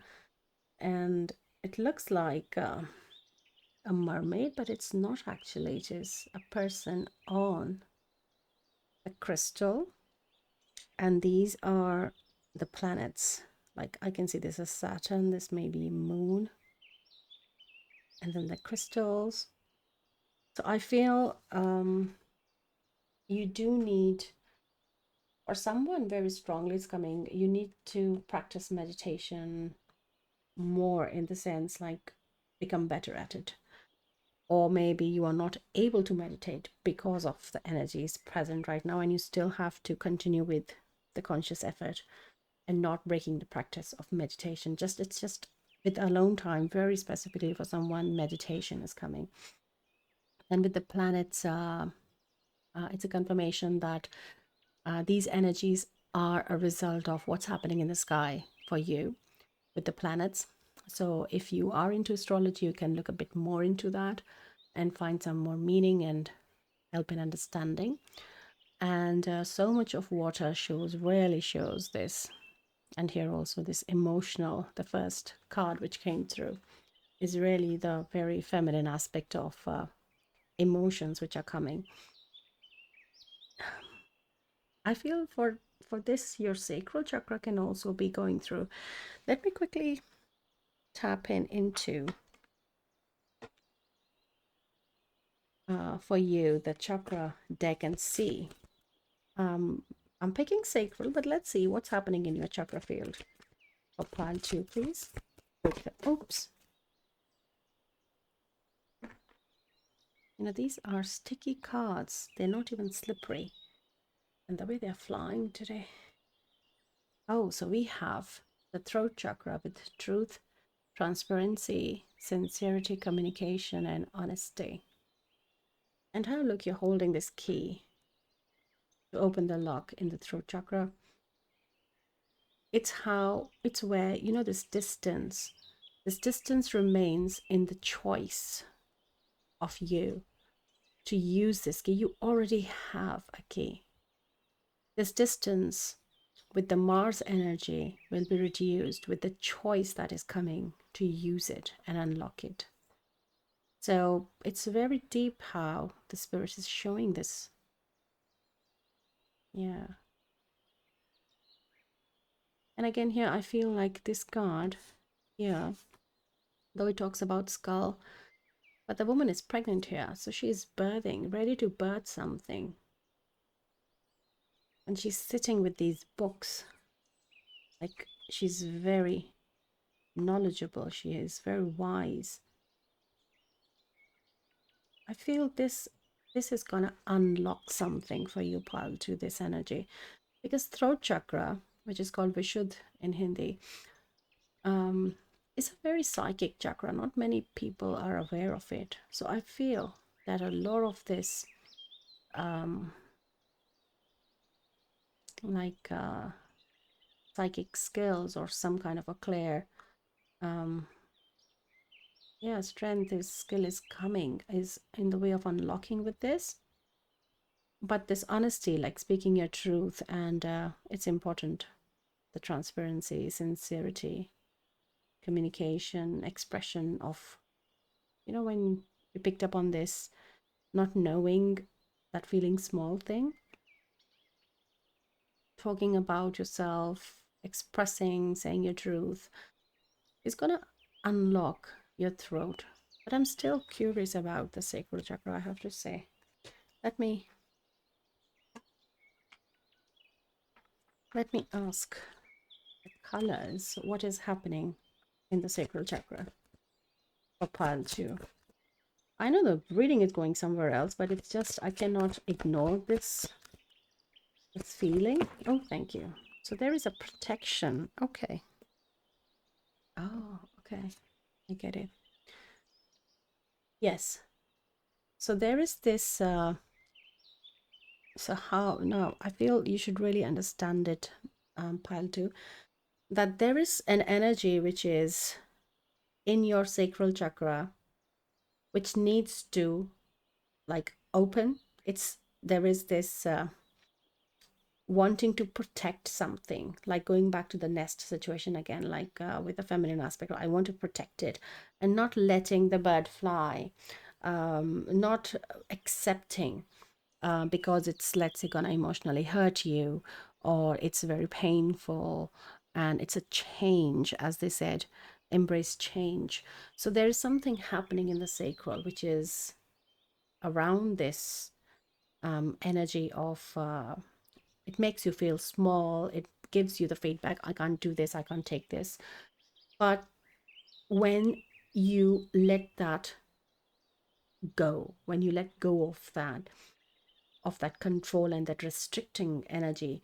And it looks like a mermaid, but it's not actually. It is a person on a crystal. And these are the planets. Like I can see this is Saturn, this may be Moon, and then the crystals. So I feel you do need, or someone very strongly is coming, you need to practice meditation more, in the sense like become better at it. Or maybe you are not able to meditate because of the energies present right now, and you still have to continue with the conscious effort and not breaking the practice of meditation. Just it's just with alone time, very specifically for someone, meditation is coming. And with the planets, it's a confirmation that these energies are a result of what's happening in the sky for you with the planets. So if you are into astrology, you can look a bit more into that and find some more meaning and help in understanding. And so much of water shows, really shows this. And here also this emotional, the first card which came through, is really the very feminine aspect of emotions which are coming. I feel for this, your sacral chakra can also be going through. Let me quickly tap in into for you the chakra deck and see. I'm picking sacral, but let's see what's happening in your chakra field. For pile 2, please. Oops. You know, these are sticky cards. They're not even slippery. And the way they're flying today. Oh, so we have the throat chakra with truth, transparency, sincerity, communication, and honesty. And how, look, you're holding this key to open the lock in the throat chakra. It's where, you know, this distance remains in the choice of you to use this key. You already have a key. This distance with the Mars energy will be reduced with the choice that is coming to use it and unlock it. So it's very deep how the spirit is showing this. Yeah. And again, here I feel like this card, yeah, though it talks about skull, but the woman is pregnant here. So she's birthing, ready to birth something. And she's sitting with these books. Like, she's very knowledgeable. She is very wise. I feel this is gonna unlock something for you, Pal, to this energy. Because throat chakra, which is called Vishuddh in Hindi, is a very psychic chakra. Not many people are aware of it. So I feel that a lot of this, like psychic skills or some kind of a clear, yeah, strength is skill is coming, is in the way of unlocking with this. But this honesty, like speaking your truth, and it's important, the transparency, sincerity, communication, expression of, you know, when you picked up on this, not knowing, that feeling small thing, talking about yourself, expressing, saying your truth is gonna unlock your throat. But I'm still curious about the sacral chakra, I have to say. Let me ask the colors, what is happening in the sacral chakra for pile 2. I know the reading is going somewhere else, but it's just I cannot ignore this feeling. Oh, thank you. So there is a protection. Okay. Oh, okay. I get it. Yes. So there is this so how, no, I feel you should really understand it, pile 2, that there is an energy which is in your sacral chakra which needs to like open. It's there is this wanting to protect something, like going back to the nest situation again, like with the feminine aspect. I want to protect it and not letting the bird fly, not accepting because it's, let's say, gonna emotionally hurt you, or it's very painful, and it's a change, as they said, embrace change. So there is something happening in the sacral, which is around this energy of it makes you feel small. It gives you the feedback, I can't do this, I can't take this. But when you let that go, when you let go of that control and that restricting energy,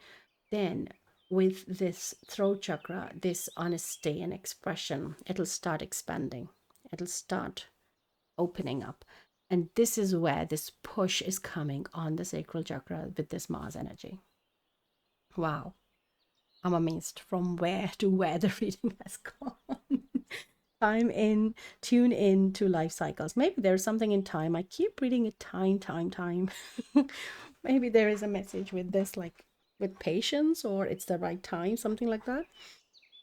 then with this throat chakra, this honesty and expression, it'll start expanding, it'll start opening up. And this is where this push is coming on the sacral chakra with this Mars energy. Wow, I'm amazed from where to where the reading has gone. Tune in to life cycles. Maybe there's something in time. I keep reading it time. Maybe there is a message with this, like with patience, or it's the right time, something like that.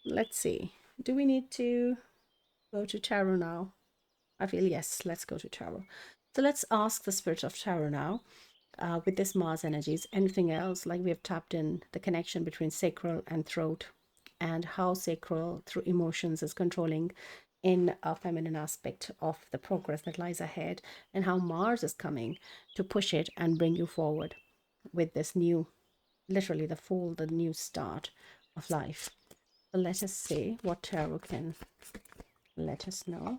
Let's see. Do we need to go to tarot now? I feel yes, let's go to tarot. So let's ask the spirit of tarot now. With this Mars energies, anything else, like we have tapped in the connection between sacral and throat, and how sacral through emotions is controlling in a feminine aspect of the progress that lies ahead, and how Mars is coming to push it and bring you forward with this new, literally the fall, the new start of life. So let us see what tarot can let us know.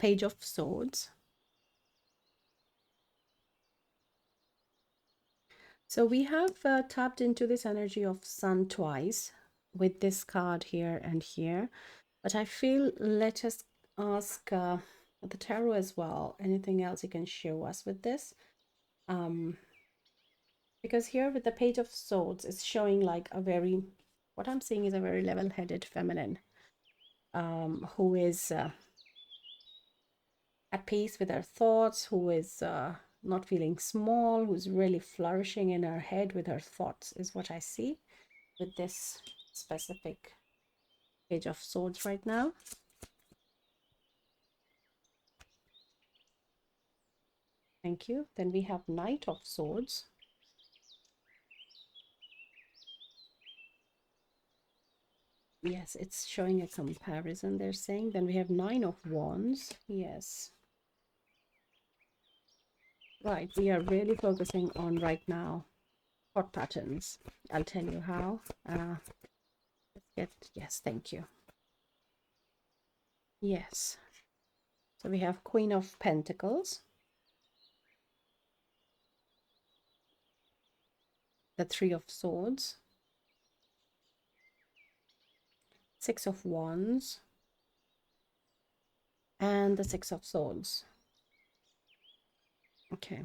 Page of Swords. So we have tapped into this energy of sun twice with this card here and here. But I feel let us ask the tarot as well. Anything else you can show us with this? Because here with the Page of Swords, it's showing like a very, what I'm seeing is a very level-headed feminine who is at peace with her thoughts, who is not feeling small, who's really flourishing in her head with her thoughts, is what I see with this specific Page of Swords right now. Thank you. Then we have Knight of Swords. Yes, it's showing a comparison, they're saying. Then we have Nine of Wands. Yes. Right, we are really focusing on right now thought patterns. I'll tell you how. Let's get, yes, thank you. Yes. So we have Queen of Pentacles, the Three of Swords, Six of Wands, and the Six of Swords. Okay.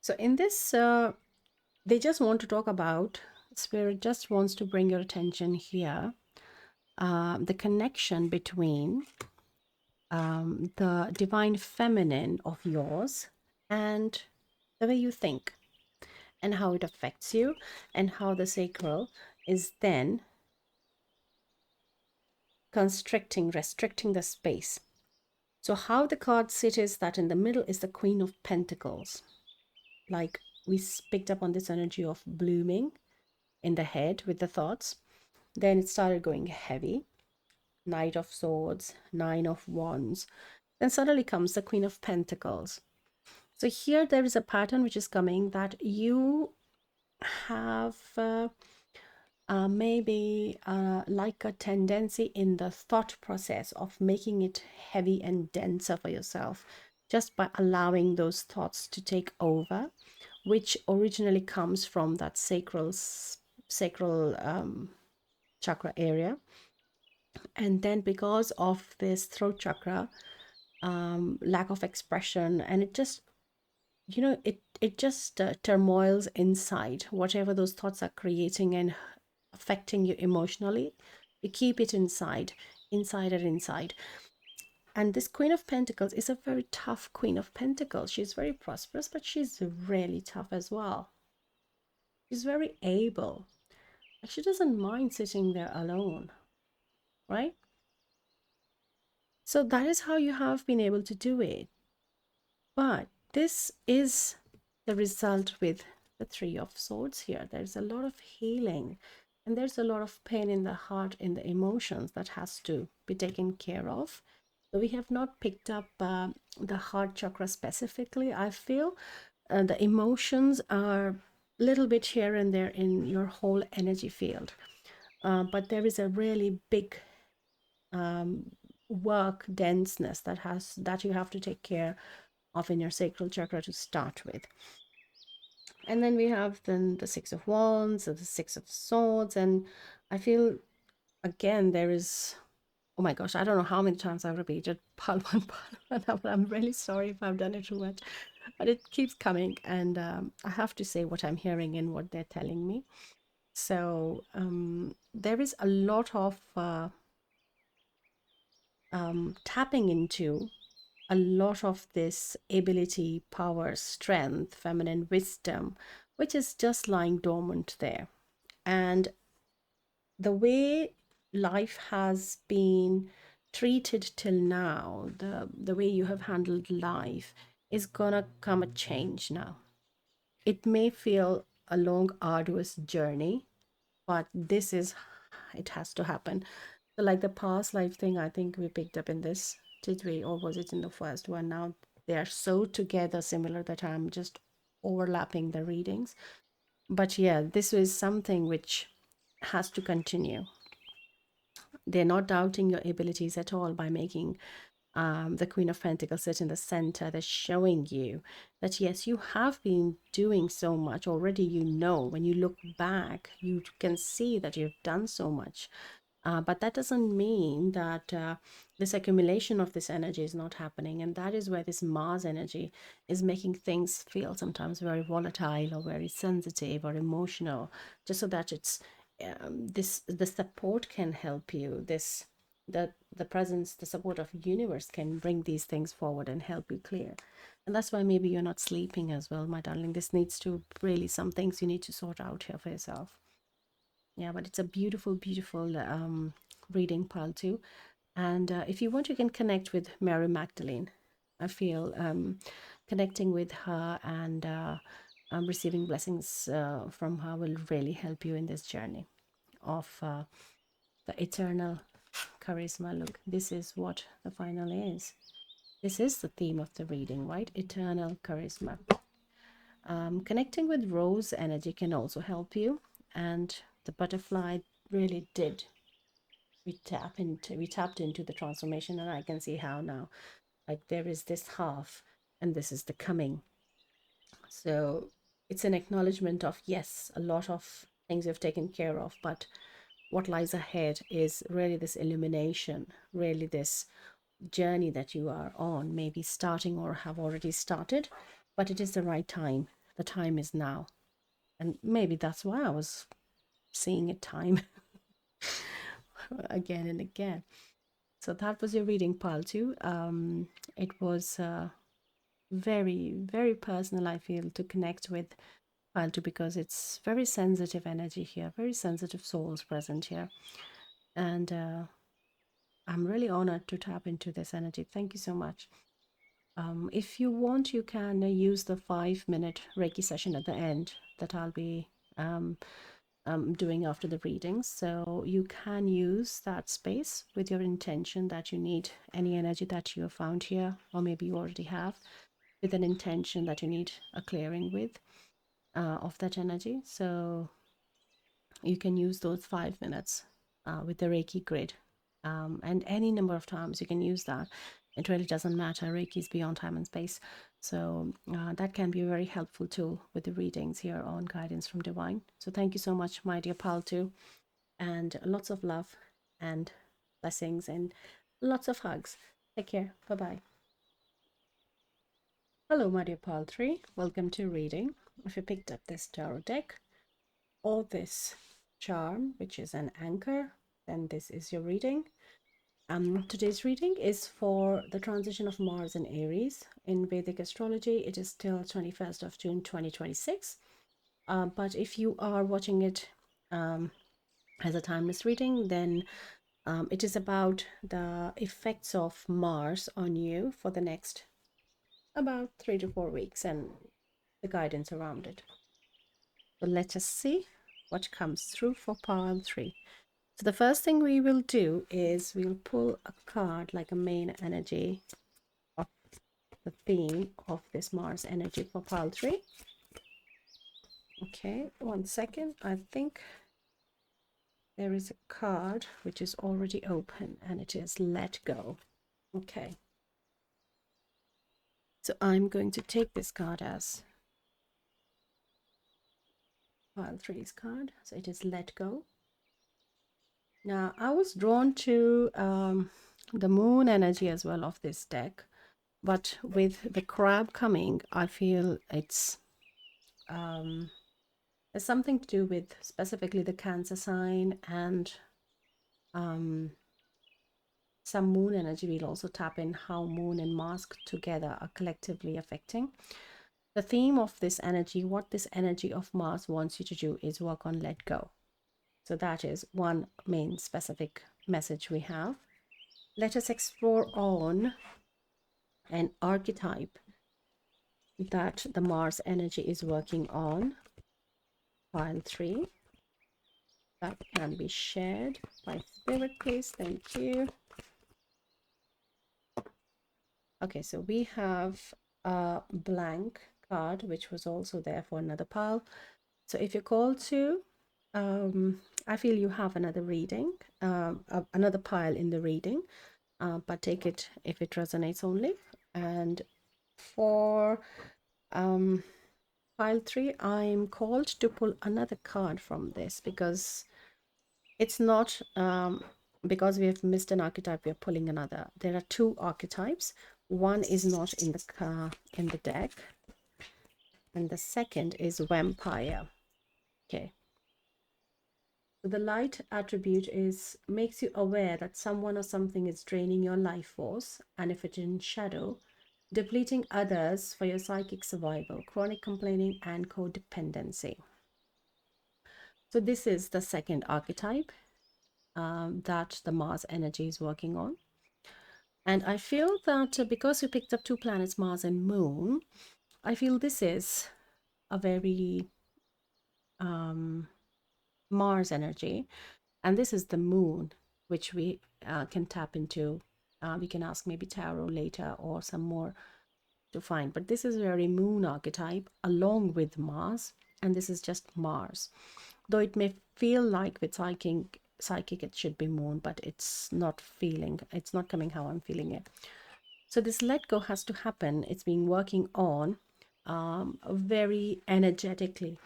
So in this, they just want to talk about, Spirit just wants to bring your attention here, the connection between the divine feminine of yours and the way you think, and how it affects you, and how the sacral is then constricting, restricting the space. So how the card sit is that in the middle is the Queen of Pentacles. Like we picked up on this energy of blooming in the head with the thoughts. Then it started going heavy. Knight of Swords, Nine of Wands. Then suddenly comes the Queen of Pentacles. So here there is a pattern which is coming, that you have maybe like a tendency in the thought process of making it heavy and denser for yourself, just by allowing those thoughts to take over, which originally comes from that sacral chakra area. And then because of this throat chakra lack of expression, and it just, you know, it just turmoils inside whatever those thoughts are creating and affecting you emotionally. You keep it inside and inside. And this Queen of Pentacles is a very tough Queen of Pentacles. She's very prosperous, but she's really tough as well. She's very able. She doesn't mind sitting there alone, right? So that is how you have been able to do it. But this is the result with the Three of Swords here. There's a lot of healing and there's a lot of pain in the heart, in the emotions that has to be taken care of. So we have not picked up the heart chakra specifically. I feel the emotions are a little bit here and there in your whole energy field. But there is a really big work denseness that you have to take care of in your sacral chakra to start with. And then we have then the Six of Wands and the Six of Swords. And I feel again there is, oh my gosh, I don't know how many times I've repeated Palwan Palwan, but I'm really sorry if I've done it too much. But it keeps coming, and I have to say what I'm hearing and what they're telling me. So there is a lot of tapping into a lot of this ability, power, strength, feminine wisdom, which is just lying dormant there. And the way life has been treated till now, the way you have handled life, is gonna come a change now. It may feel a long, arduous journey, but this is, it has to happen. So, like the past life thing, I think we picked up in this, did we? Or was it in the first one? Now they are so together, similar, that I'm just overlapping the readings. But yeah, this is something which has to continue. They're not doubting your abilities at all by making the Queen of Pentacles sit in the center. They're showing you that yes, you have been doing so much already. You know, when you look back, you can see that you've done so much. But that doesn't mean that this accumulation of this energy is not happening. And that is where this Mars energy is making things feel sometimes very volatile or very sensitive or emotional, just so that it's this the support can help you. This the presence, the support of universe can bring these things forward and help you clear. And that's why maybe you're not sleeping as well, my darling. This needs to really, some things you need to sort out here for yourself. Yeah, but it's a beautiful, beautiful reading, Pal, too. And if you want, you can connect with Mary Magdalene. I feel connecting with her and receiving blessings from her will really help you in this journey of the eternal charisma. Look, this is what the final is. This is the theme of the reading, right? Eternal charisma. Connecting with rose energy can also help you. And the butterfly really did. We tapped into the transformation, and I can see how now. Like there is this half, and this is the coming. So it's an acknowledgement of yes, a lot of things you've taken care of, but what lies ahead is really this illumination, really this journey that you are on, maybe starting or have already started, but it is the right time. The time is now. And maybe that's why I was seeing it time again and again. So that was your reading, pile too. It was very, very personal, I feel, to connect with pile two because it's very sensitive energy here, very sensitive souls present here. And I'm really honored to tap into this energy. Thank you so much. If you want, you can use the 5-minute Reiki session at the end that I'll be um, doing after the readings. So you can use that space with your intention that you need any energy that you have found here, or maybe you already have, with an intention that you need a clearing with of that energy. So you can use those 5 minutes with the Reiki grid. And any number of times you can use that. It really doesn't matter. Reiki is beyond time and space. So that can be a very helpful tool with the readings here on Guidance from Divine. So thank you so much, my dear pal, too. And lots of love and blessings and lots of hugs. Take care. Bye bye. Hello, my dear pal 3. Welcome to reading. If you picked up this tarot deck, or this charm, which is an anchor, then this is your reading. Today's reading is for the transition of Mars and Aries. In Vedic astrology, it is till 21st of June 2026. But if you are watching it as a timeless reading, then it is about the effects of Mars on you for the next about 3 to 4 weeks and the guidance around it. So let us see what comes through for pile 3. So the first thing we will do is we'll pull a card like a main energy of the theme of this Mars energy for pile 3. Okay, 1 second. I think there is a card which is already open and it is Let Go. Okay. So I'm going to take this card as pile 3's card. So it is Let Go. Now, I was drawn to the moon energy as well of this deck, but with the crab coming, I feel it's there's something to do with specifically the Cancer sign, and some moon energy will also tap in how moon and Mars together are collectively affecting. The theme of this energy, what this energy of Mars wants you to do, is work on let go. So that is one main specific message we have. Let us explore on an archetype that the Mars energy is working on. Pile 3. That can be shared by Spirit, please. Thank you. Okay, so we have a blank card, which was also there for another pile. So if you're called to, I feel you have another reading, another pile in the reading, but take it if it resonates only. And for pile 3, I'm called to pull another card from this because it's not because we have missed an archetype, we are pulling another. There are 2 archetypes. One is not in the deck, and the second is vampire. Okay. So the light attribute is makes you aware that someone or something is draining your life force, and if it's in shadow, depleting others for your psychic survival, chronic complaining, and codependency. So this is the second archetype that the Mars energy is working on. And I feel that because you picked up 2 planets, Mars and Moon, I feel this is a very Mars energy. And this is the Moon, which we can tap into. We can ask maybe tarot later or some more to find. But this is very Moon archetype along with Mars. And this is just Mars. Though it may feel like with psychic it should be Moon, but it's not coming how I'm feeling it. So this let go has to happen. It's been working on very energetically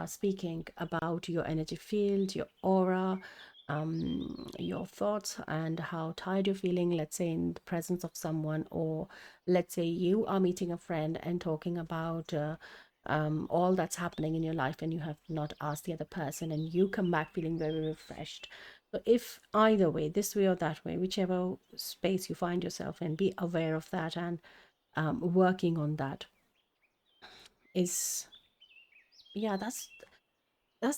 speaking about your energy field, your aura, your thoughts, and how tired you're feeling, let's say in the presence of someone, or let's say you are meeting a friend and talking about all that's happening in your life and you have not asked the other person, and you come back feeling very refreshed. So if either way, this way or that way, whichever space you find yourself in, be aware of that and working on that is, yeah, that's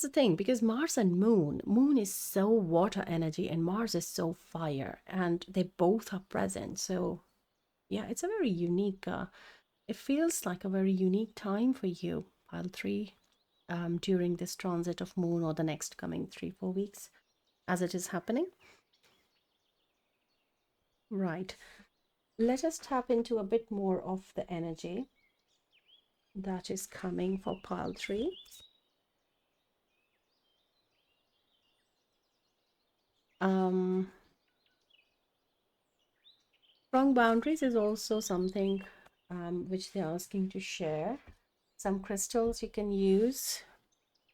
the thing, because Mars and Moon is so water energy and Mars is so fire, and they both are present. So yeah, it's a very unique, it feels like a very unique time for you, pile 3, during this transit of Moon or the next coming 3-4 weeks as it is happening. Right. Let us tap into a bit more of the energy that is coming for pile 3. Strong boundaries is also something which they're asking to share. Some crystals you can use,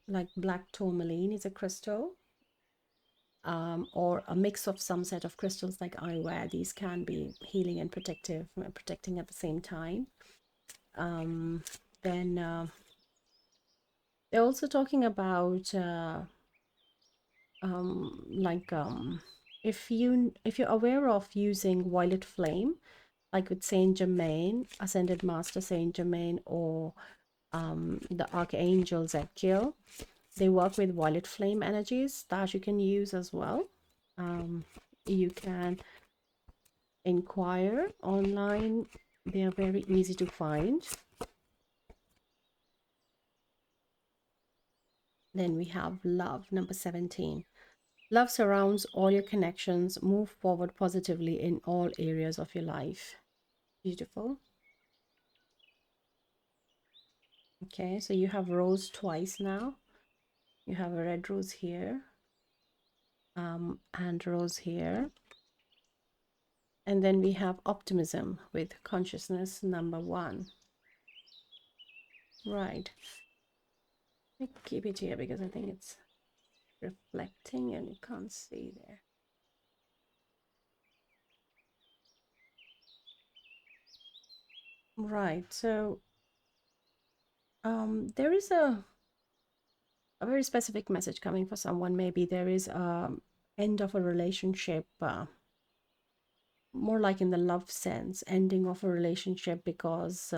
like black tourmaline is a crystal, or a mix of some set of crystals like eyewear. These can be healing and protecting at the same time. Then they're also talking about if you're aware of using violet flame, like with Saint Germain, Ascended Master Saint Germain, or the Archangel Zadkiel, they work with violet flame energies that you can use as well. You can inquire online They are very easy to find. Then we have love, number 17. Love surrounds all your connections. Move forward positively in all areas of your life. Beautiful. Okay, so you have rose twice now. You have a red rose here, and rose here. And then we have optimism with consciousness, number 1. Right. Let me keep it here because I think it's reflecting and you can't see there. Right. So there is a very specific message coming for someone. Maybe there is a end of a relationship, more like in the love sense, ending of a relationship because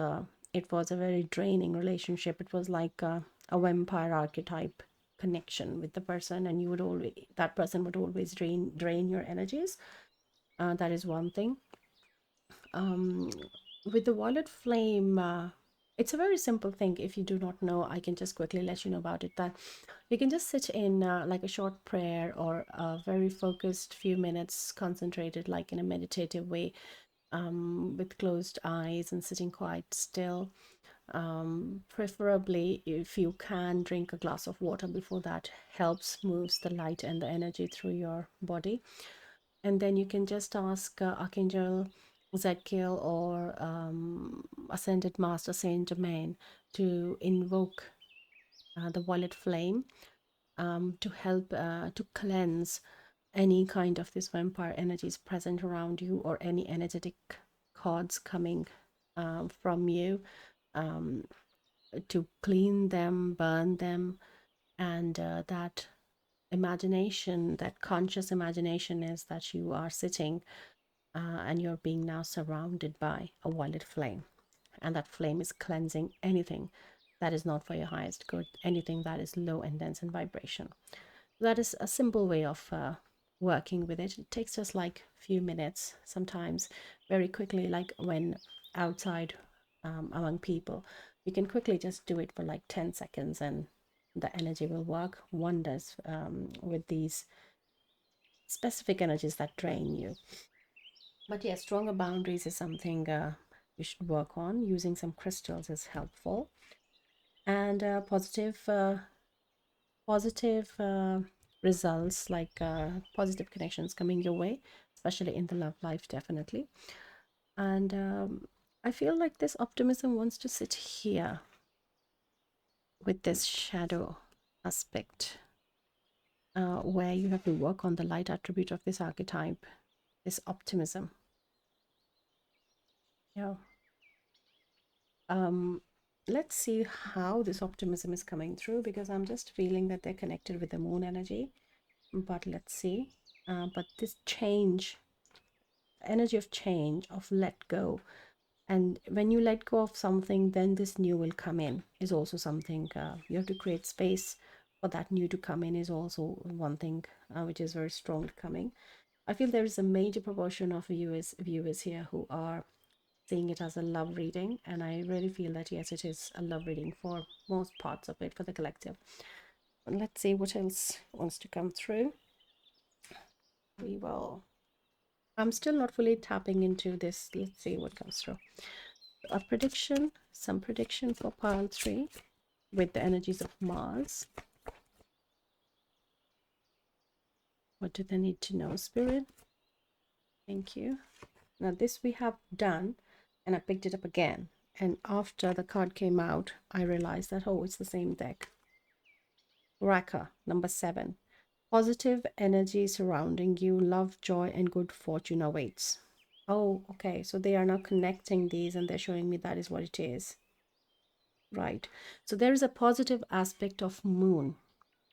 it was a very draining relationship. It was like a vampire archetype connection with the person, and you would always, that person would always drain your energies. That is one thing. With the violet flame, it's a very simple thing. If you do not know, I can just quickly let you know about it. That you can just sit in like a short prayer or a very focused few minutes, concentrated like in a meditative way, with closed eyes and sitting quite still. Preferably, if you can, drink a glass of water before that. Helps moves the light and the energy through your body. And then you can just ask Archangel Zadkiel or Ascended Master Saint Germain to invoke the violet flame, to help to cleanse any kind of this vampire energies present around you, or any energetic cords coming from you, um, to clean them, burn them. And that imagination, that conscious imagination, is that you are sitting and you're being now surrounded by a violet flame. And that flame is cleansing anything that is not for your highest good, anything that is low and dense in vibration. That is a simple way of working with it. It takes just like a few minutes, sometimes very quickly, like when outside among people. You can quickly just do it for like 10 seconds and the energy will work wonders with these specific energies that drain you. But yeah, stronger boundaries is something you should work on. Using some crystals is helpful. And positive results, like positive connections coming your way, especially in the love life, definitely. And I feel like this optimism wants to sit here with this shadow aspect, where you have to work on the light attribute of this archetype, this optimism. Yeah. um let's see how this optimism is coming through, because I'm just feeling that they're connected with the moon energy. But let's see. But this change, energy of change, of let go, and when you let go of something, then this new will come in, is also something. You have to create space for that new to come in, is also one thing which is very strong coming. I feel there is a major proportion of viewers here who are seeing it as a love reading, and I really feel that yes, it is a love reading for most parts of it, for the collective. And let's see what else wants to come through. We will. I'm still not fully tapping into this. Let's see what comes through. A prediction, some prediction for pile 3 with the energies of Mars. What do they need to know, Spirit? Thank you. Now this we have done, and I picked it up again. And after the card came out, I realized that, oh, it's the same deck. Raka, number 7. Positive energy surrounding you, love, joy, and good fortune awaits. Oh, okay. So they are now connecting these and they're showing me that is what it is. Right. So there is a positive aspect of moon,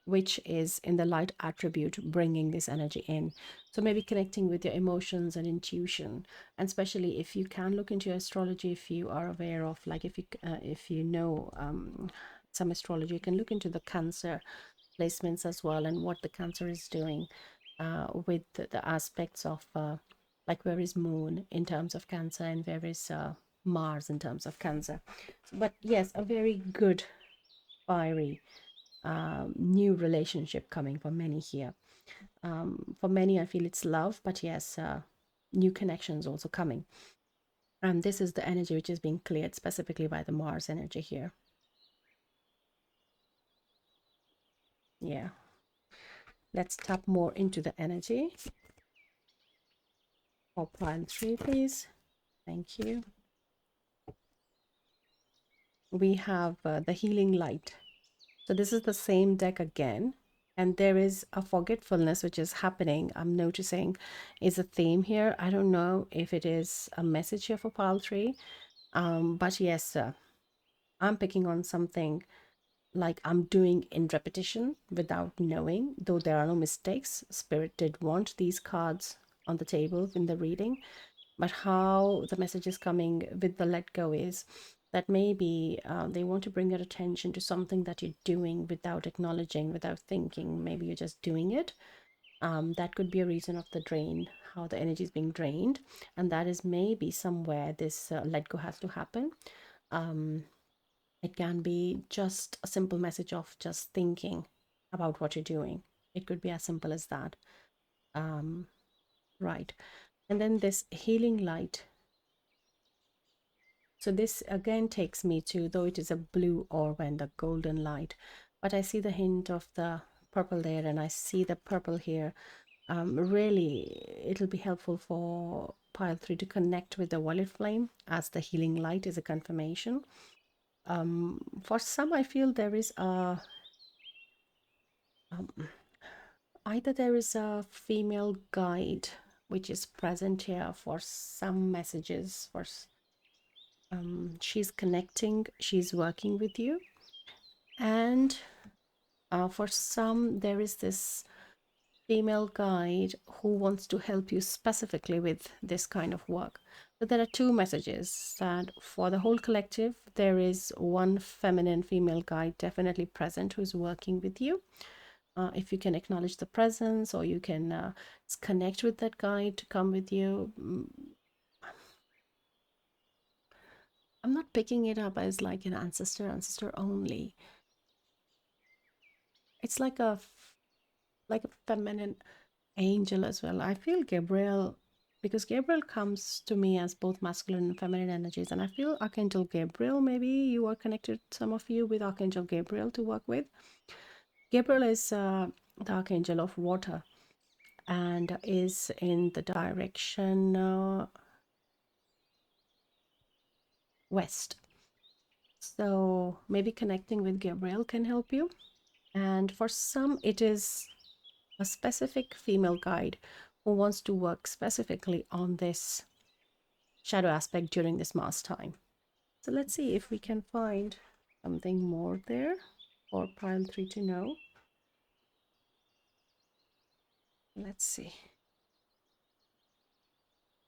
which is in the light attribute, bringing this energy in. So maybe connecting with your emotions and intuition, and especially if you can look into astrology, if you are aware of, like, if you know some astrology, you can look into the Cancer placements as well, and what the Cancer is doing with the aspects of like where is moon in terms of Cancer, and where is Mars in terms of Cancer. But yes, a very good, fiery, new relationship coming for many here. For many, I feel it's love, but yes, new connections also coming. And this is the energy which is being cleared specifically by the Mars energy here. Yeah. Let's tap more into the energy. For pile 3, please. Thank you. We have the healing light. So this is the same deck again. And there is a forgetfulness which is happening. I'm noticing is a theme here. I don't know if it is a message here for pile 3. But yes, I'm picking on something like I'm doing in repetition without knowing, though there are no mistakes. Spirit did want these cards on the table in the reading, but how the message is coming with the let go is that maybe they want to bring your attention to something that you're doing without acknowledging, without thinking. Maybe you're just doing it. That could be a reason of the drain, how the energy is being drained, and that is maybe somewhere this let go has to happen. It can be just a simple message of just thinking about what you're doing. It could be as simple as that. Um, right. And then this healing light. So this again takes me to, though it is a blue orb and a golden light, but I see the hint of the purple there, and I see the purple here. Really, it'll be helpful for pile 3 to connect with the violet flame, as the healing light is a confirmation. For some, I feel there is a um, either there is a female guide which is present here for some messages. For she's connecting, she's working with you, and for some there is this female guide who wants to help you specifically with this kind of work. But there are two messages that for the whole collective, there is one feminine female guide definitely present who's working with you. If you can acknowledge the presence, or you can connect with that guide to come with you. I'm not picking it up as like an ancestor only. It's like a feminine angel as well. I feel Gabriel, because Gabriel comes to me as both masculine and feminine energies, and I feel Archangel Gabriel. Maybe you are connected, some of you, with Archangel Gabriel to work with. Gabriel is the archangel of water and is in the direction west. So maybe connecting with Gabriel can help you. And for some, it is a specific female guide who wants to work specifically on this shadow aspect during this Mars time. So let's see if we can find something more there for pile 3 to know. Let's see.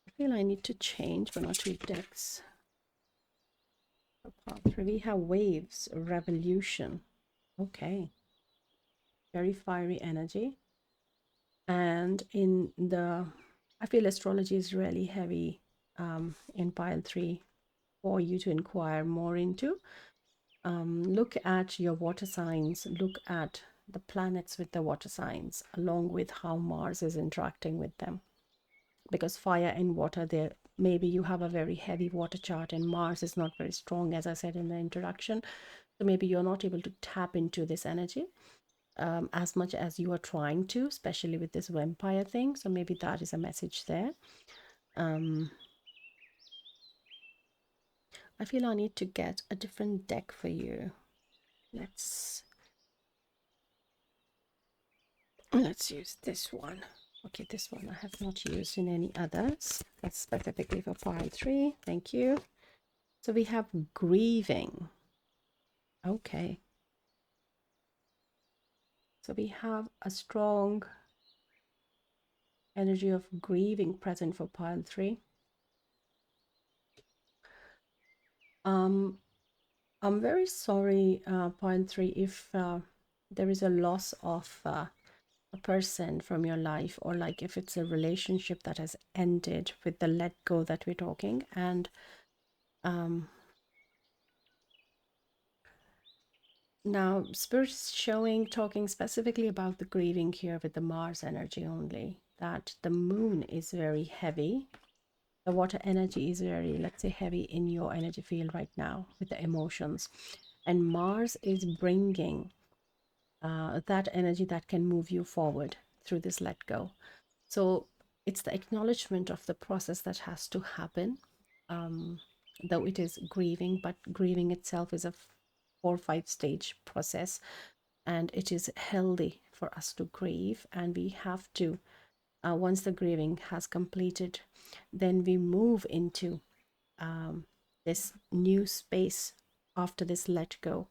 I feel I need to change one or two decks. For pile 3, we have waves, revolution. Okay. Very fiery energy. And in the, I feel astrology is really heavy in pile 3 for you to inquire more into. Look at your water signs, look at the planets with the water signs, along with how Mars is interacting with them. Because fire and water, there maybe you have a very heavy water chart and Mars is not very strong, as I said in the introduction. So maybe you're not able to tap into this energy as much as you are trying to, especially with this vampire thing. So maybe that is a message there. I feel I need to get a different deck for you. Let's use this one. Okay, this one I have not used in any others. That's specifically for pile 3. Thank you. So we have grieving. Okay. So we have a strong energy of grieving present for pile 3. I'm very sorry, pile 3, if there is a loss of a person from your life, or like if it's a relationship that has ended with the let go that we're talking. And Um, Now, Spirit is showing, talking specifically about the grieving here with the Mars energy only, that the moon is very heavy. The water energy is very, let's say, heavy in your energy field right now with the emotions. And Mars is bringing that energy that can move you forward through this let go. So it's the acknowledgement of the process that has to happen, um, though it is grieving, but grieving itself is a 4 or 5 stage process, and it is healthy for us to grieve. And we have to, once the grieving has completed, then we move into this new space after this let go.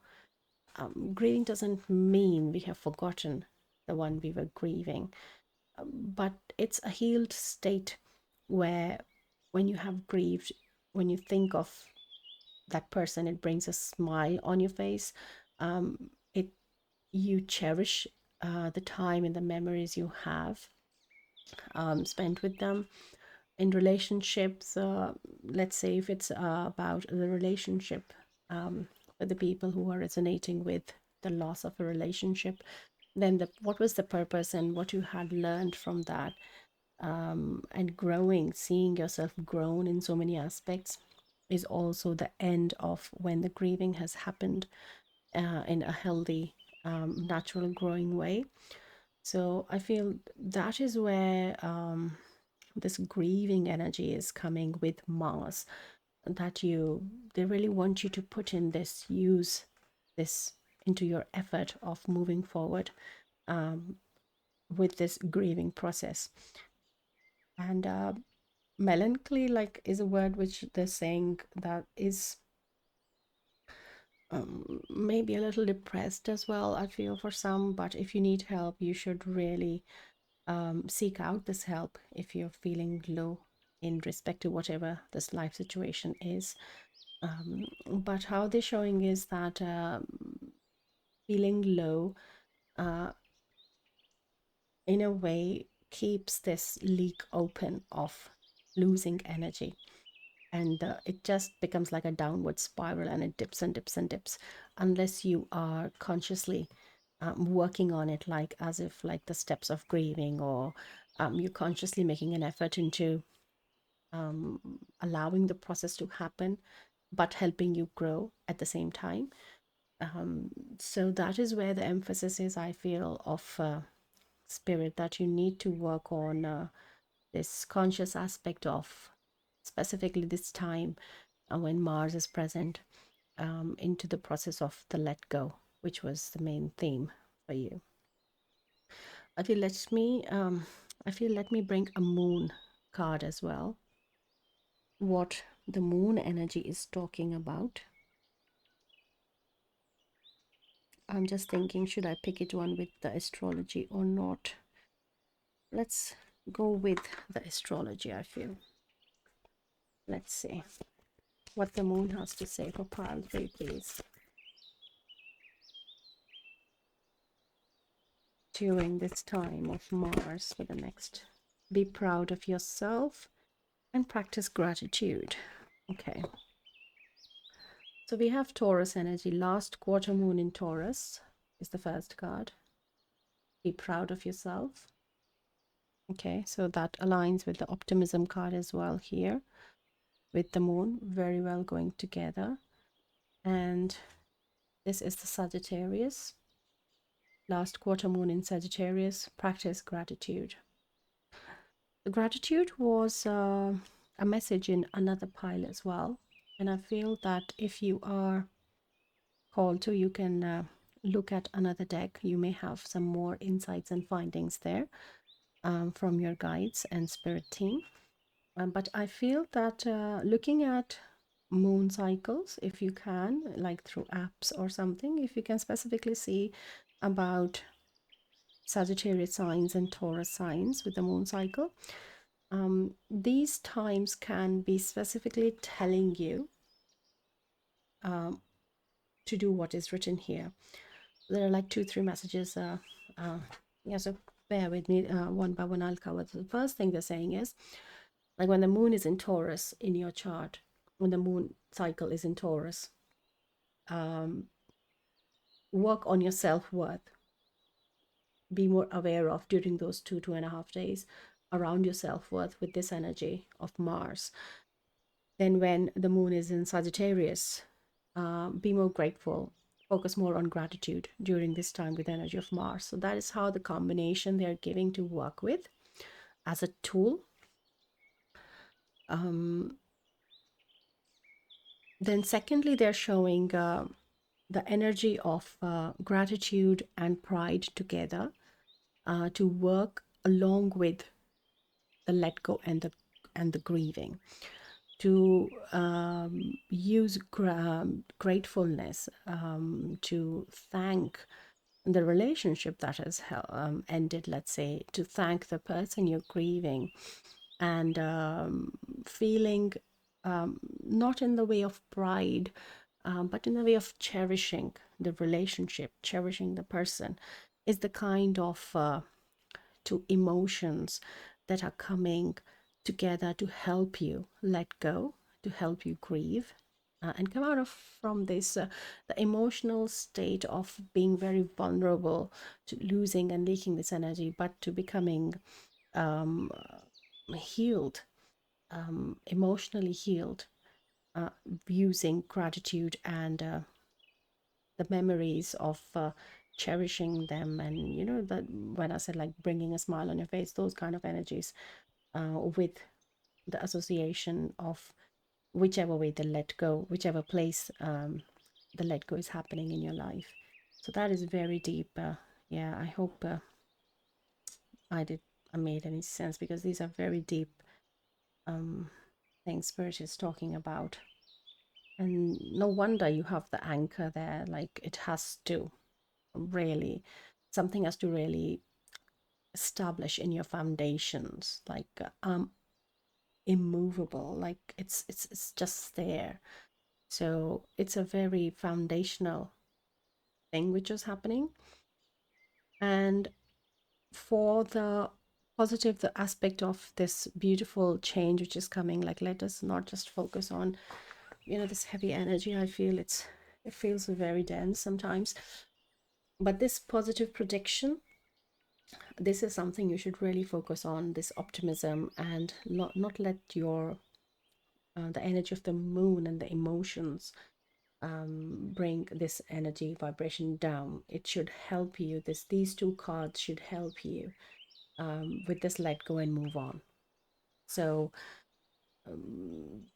Grieving doesn't mean we have forgotten the one we were grieving, but it's a healed state where when you have grieved, when you think of that person, it brings a smile on your face. It You cherish the time and the memories you have spent with them in relationships. Let's say if it's about the relationship with the people who are resonating with the loss of a relationship, then what was the purpose and what you had learned from that, and growing, seeing yourself grown in so many aspects, is also the end of when the grieving has happened in a healthy, natural, growing way. So I feel that is where this grieving energy is coming with Mars. That they really want you to put in this, use this into your effort of moving forward um, with this grieving process. And melancholy, like, is a word which they're saying that is maybe a little depressed as well, I feel, for some. But if you need help, you should really seek out this help if you're feeling low in respect to whatever this life situation is. But how they're showing is that feeling low, uh, in a way, keeps this leak open of losing energy. And it just becomes like a downward spiral, and it dips and dips and dips unless you are consciously working on it, like as if like the steps of grieving, or you're consciously making an effort into um, allowing the process to happen but helping you grow at the same time. um, so that is where the emphasis is, I feel, of Spirit, that you need to work on this conscious aspect of specifically this time when Mars is present, into the process of the let go, which was the main theme for you. I feel let me let me bring a moon card as well. What the moon energy is talking about. I'm just thinking, should I pick it one with the astrology or not? Let's go with the astrology, I feel. Let's see what the moon has to say for pile 3, please. During this time of Mars for the next. Be proud of yourself and practice gratitude. Okay. So we have Taurus energy. Last quarter moon in Taurus is the first card. Be proud of yourself. Okay, so that aligns with the optimism card as well here, with the moon very well going together. And this is the Sagittarius. Last quarter moon in Sagittarius. Practice gratitude. The gratitude was a message in another pile as well. And I feel that if you are called to, you can look at another deck. You may have some more insights and findings there from your guides and spirit team. But I feel that looking at moon cycles, if you can, like through apps or something, if you can specifically see about Sagittarius signs and Taurus signs with the moon cycle, these times can be specifically telling you to do what is written here. There are like 2-3 messages. Yeah, so bear with me, one by one I'll cover. The first thing they're saying is, like, when the moon is in Taurus in your chart, when the moon cycle is in Taurus. Work on your self-worth. Be more aware of during those 2.5 days around your self-worth with this energy of Mars. Then when the moon is in Sagittarius, be more grateful, focus more on gratitude during this time with the energy of Mars. So that is how the combination they're giving to work with as a tool. Then secondly, they're showing the energy of gratitude and pride together to work along with the let go and the grieving, to use gratefulness to thank the relationship that has ended, let's say, to thank the person you're grieving, and feeling not in the way of pride, but in the way of cherishing the relationship, cherishing the person, is the kind of to emotions that are coming together to help you let go, to help you grieve, and come out of from this the emotional state of being very vulnerable to losing and leaking this energy, but to becoming um, healed, emotionally healed, uh, using gratitude and the memories of cherishing them, and you know that when I said like bringing a smile on your face, those kind of energies, with the association of whichever way the let go, whichever place the let go is happening in your life. So that is very deep. Yeah, I hope I did I made any sense, because these are very deep things Spirit is talking about. And no wonder you have the anchor there. Like it has to really, something has to really establish in your foundations. Like immovable. Like it's just there. So it's a very foundational thing which is happening. And for the positive, the aspect of this beautiful change which is coming, like let us not just focus on, you know, this heavy energy. I feel it feels very dense sometimes, but this positive prediction, this is something you should really focus on, this optimism, and not let your the energy of the moon and the emotions bring this energy vibration down. It should help you. These two cards should help you with this let go and move on. So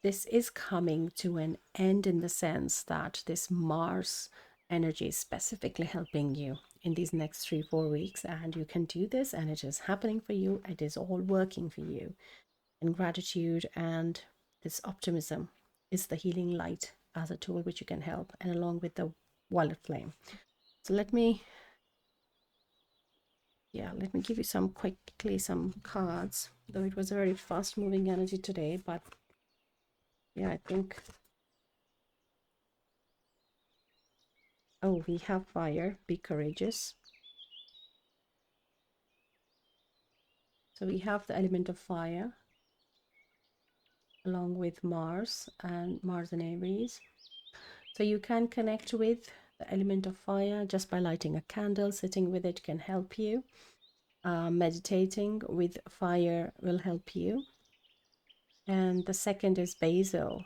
this is coming to an end in the sense that this Mars energy is specifically helping you in these next 3-4 weeks, and you can do this, and it is happening for you. It is all working for you. And gratitude and this optimism is the healing light as a tool which you can help, and along with the violet flame. So let me give you some quickly some cards, though it was a very fast moving energy today. But yeah, I think, oh, we have fire, be courageous. So we have the element of fire along with Mars and Aries. So you can connect with the element of fire just by lighting a candle. Sitting with it can help you. Meditating with fire will help you. And the second is basil.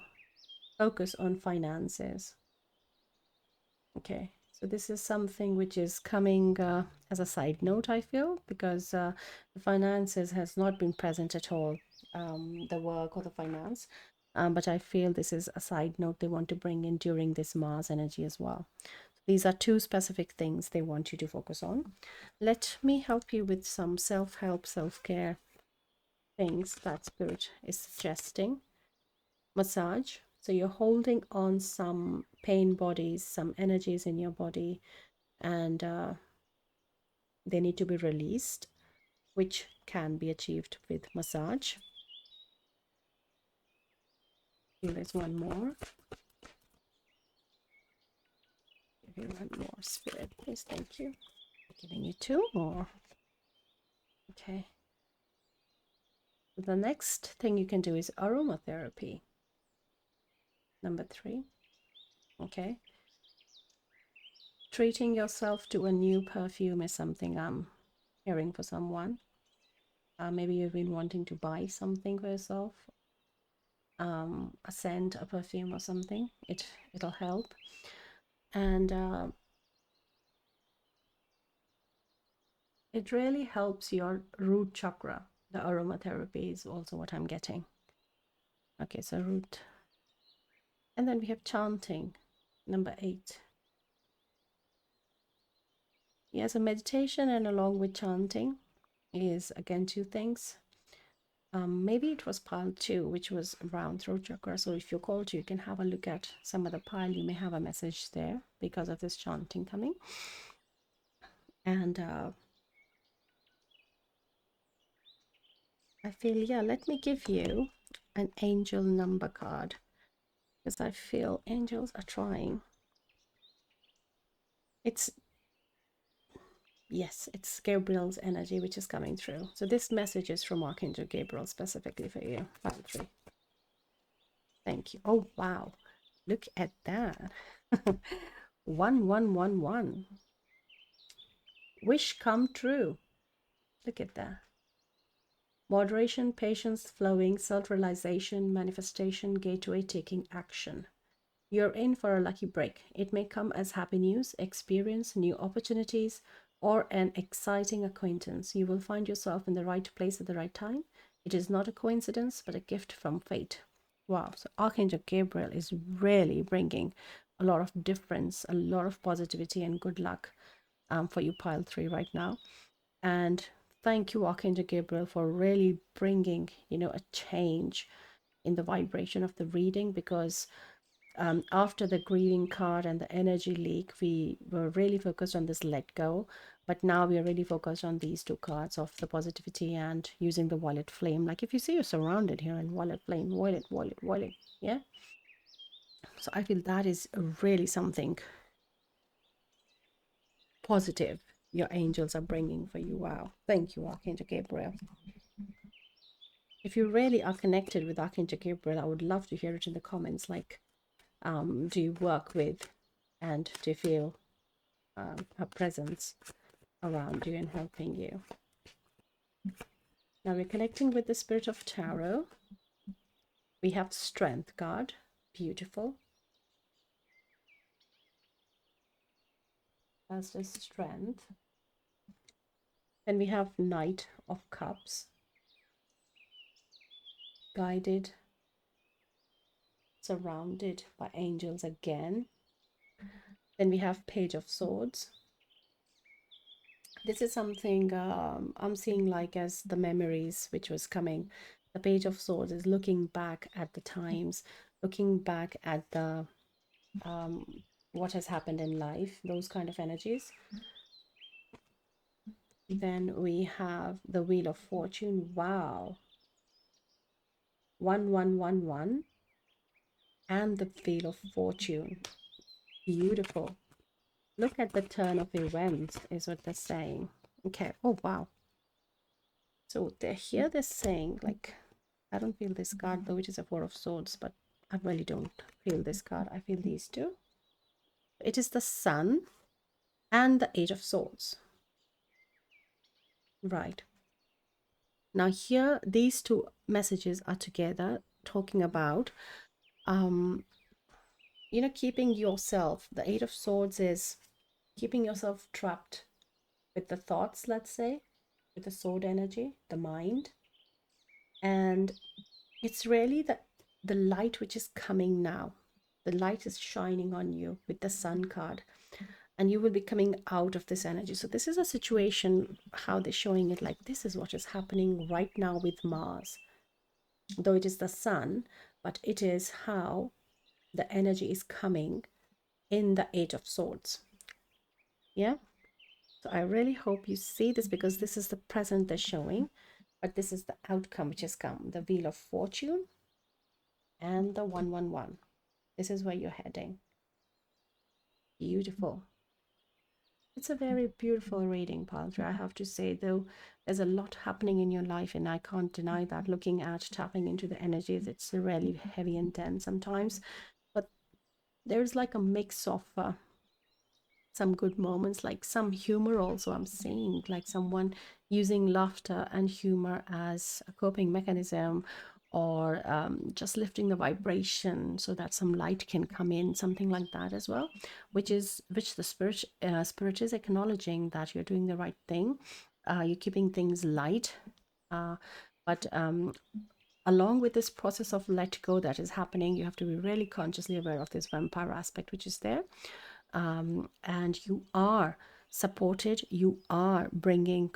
Focus on finances. Okay, so this is something which is coming as a side note, I feel, because the finances has not been present at all, the work or the finance. But I feel this is a side note they want to bring in during this Mars energy as well. These are two specific things they want you to focus on. Let me help you with some self-help, self-care things that Spirit is suggesting. Massage. So you're holding on some pain bodies, some energies in your body, and they need to be released, which can be achieved with massage. There's one more. Give you one more, Spirit, please. Thank you. Giving you two more. Okay. The next thing you can do is aromatherapy. Number 3. Okay. Treating yourself to a new perfume is something I'm hearing for someone. Maybe you've been wanting to buy something for yourself, a scent, a perfume or something. It'll help. And it really helps your root chakra. The aromatherapy is also what I'm getting. Okay, so root. And then we have chanting, number 8. Yes, a meditation and along with chanting is again 2 things. Maybe it was pile 2, which was around throat chakra. So if you're called to, you can have a look at some of the pile. You may have a message there because of this chanting coming. And I feel, yeah, let me give you an angel number card because I feel angels are trying. Yes, it's Gabriel's energy which is coming through. So this message is from Archangel Gabriel specifically for you. Pile 3. Thank you. Oh, wow. Look at that. 1111. Wish come true. Look at that. Moderation, patience, flowing, self-realization, manifestation, gateway, taking action. You're in for a lucky break. It may come as happy news, experience, new opportunities, or an exciting acquaintance. You will find yourself in the right place at the right time. It is not a coincidence, but a gift from fate. Wow. So Archangel Gabriel is really bringing a lot of difference, a lot of positivity and good luck for you, pile 3 right now. And thank you, Archangel Gabriel, for really bringing, a change in the vibration of the reading, because after the grieving card and the energy leak, we were really focused on this let go. But now we are really focused on these 2 cards of the positivity and using the violet flame. Like if you see, you're surrounded here in violet flame, violet, violet, violet. Yeah. So I feel that is really something positive your angels are bringing for you. Wow. Thank you, Archangel Gabriel. If you really are connected with Archangel Gabriel, I would love to hear it in the comments. Like, do you work with and do you feel her presence around you and helping you? Now we're connecting with the Spirit of Tarot. We have Strength card. Beautiful. That's the Strength. Then we have Knight of Cups. Guided, surrounded by angels again. Then we have Page of Swords. This is something I'm seeing like as the memories which was coming. The Page of Swords is looking back at the times, looking back at the what has happened in life, those kind of energies. Then we have the Wheel of Fortune. Wow. 1111 and the Wheel of Fortune. Beautiful. Look at the turn of events is what they're saying. Okay. Oh, wow. So they're saying, like, I don't feel this card, though it is a 4 of Swords, but I really don't feel this card. I feel these 2. It is the Sun and the 8 of Swords. Right. Now here, these 2 messages are together talking about, keeping yourself. The 8 of Swords is keeping yourself trapped with the thoughts, let's say, with the sword energy, the mind. And it's really the light which is coming now. The light is shining on you with the Sun card, and you will be coming out of this energy. So this is a situation, how they're showing it, like this is what is happening right now with Mars. Though it is the Sun, but it is how the energy is coming in the 8 of Swords. Yeah. So I really hope you see this, because this is the present they're showing, but this is the outcome which has come. The Wheel of Fortune and the 111. This is where you're heading. Beautiful. It's a very beautiful reading, Paltra, I have to say, though there's a lot happening in your life, and I can't deny that. Looking at tapping into the energies, it's really heavy and dense sometimes. But there's like a mix of some good moments, like some humor also. I'm seeing like someone using laughter and humor as a coping mechanism, or just lifting the vibration so that some light can come in, something like that as well, which the spirit is acknowledging that you're doing the right thing. You're keeping things light, uh, but along with this process of let go that is happening, you have to be really consciously aware of this vampire aspect which is there. And you are supported, you are bringing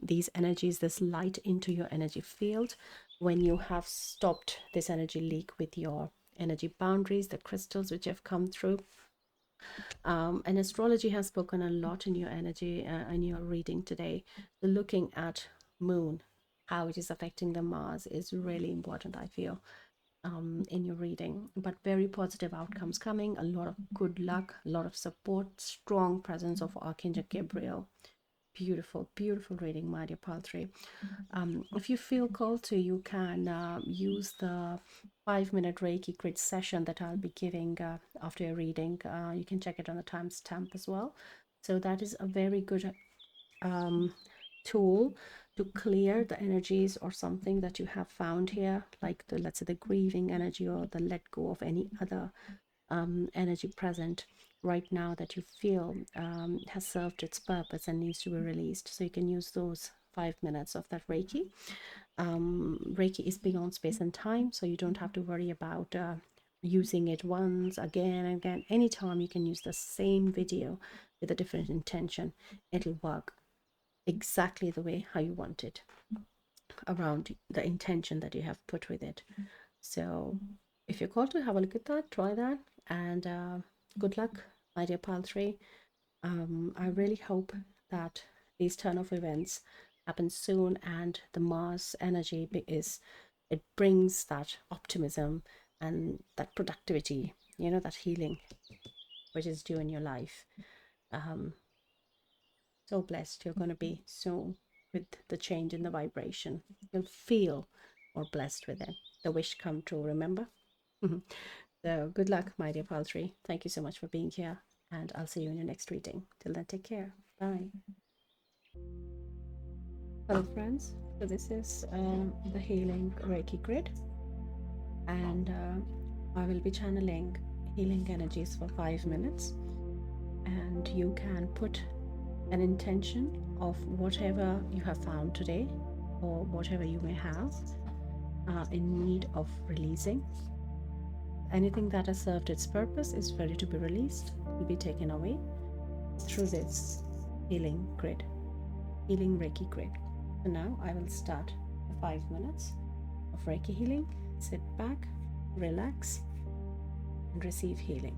these energies, this light into your energy field when you have stopped this energy leak with your energy boundaries, the crystals which have come through. And astrology has spoken a lot in your energy, in your reading today. So looking at moon, how it is affecting the Mars, is really important, I feel, in your reading. But very positive outcomes coming, a lot of good luck, a lot of support, strong presence of Archangel Gabriel. Beautiful, beautiful reading, my dear Paltry. If you feel called to, you can use the 5-minute Reiki grid session that I'll be giving after your reading. You can check it on the timestamp as well. So that is a very good tool to clear the energies or something that you have found here, like the, let's say, the grieving energy or the let go of any other energy present right now that you feel has served its purpose and needs to be released. So you can use those 5 minutes of that Reiki. Reiki is beyond space and time, so you don't have to worry about using it once, again and again. Anytime you can use the same video with a different intention, it'll work exactly the way how you want it, around the intention that you have put with it. So if you're called to have a look at that, try that, and good luck, my dear Pal 3. I really hope that these turn of events happen soon, and the Mars energy is, it brings that optimism and that productivity, you know, that healing which is due in your life. um, so blessed you're going to be soon with the change in the vibration. You'll feel more blessed with it. The wish come true, remember? So good luck, my dear Paltry. Thank you so much for being here, and I'll see you in your next reading. Till then, take care. Bye. Hello, friends. So this is the Healing Reiki Grid, and I will be channeling healing energies for 5 minutes, and you can put an intention of whatever you have found today or whatever you may have in need of releasing. Anything that has served its purpose is ready to be released, will be taken away through this healing grid, healing Reiki grid. So now I will start the 5 minutes of Reiki healing. Sit back, relax, and receive healing.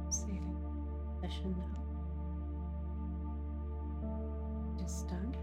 Sailing session now. Just done.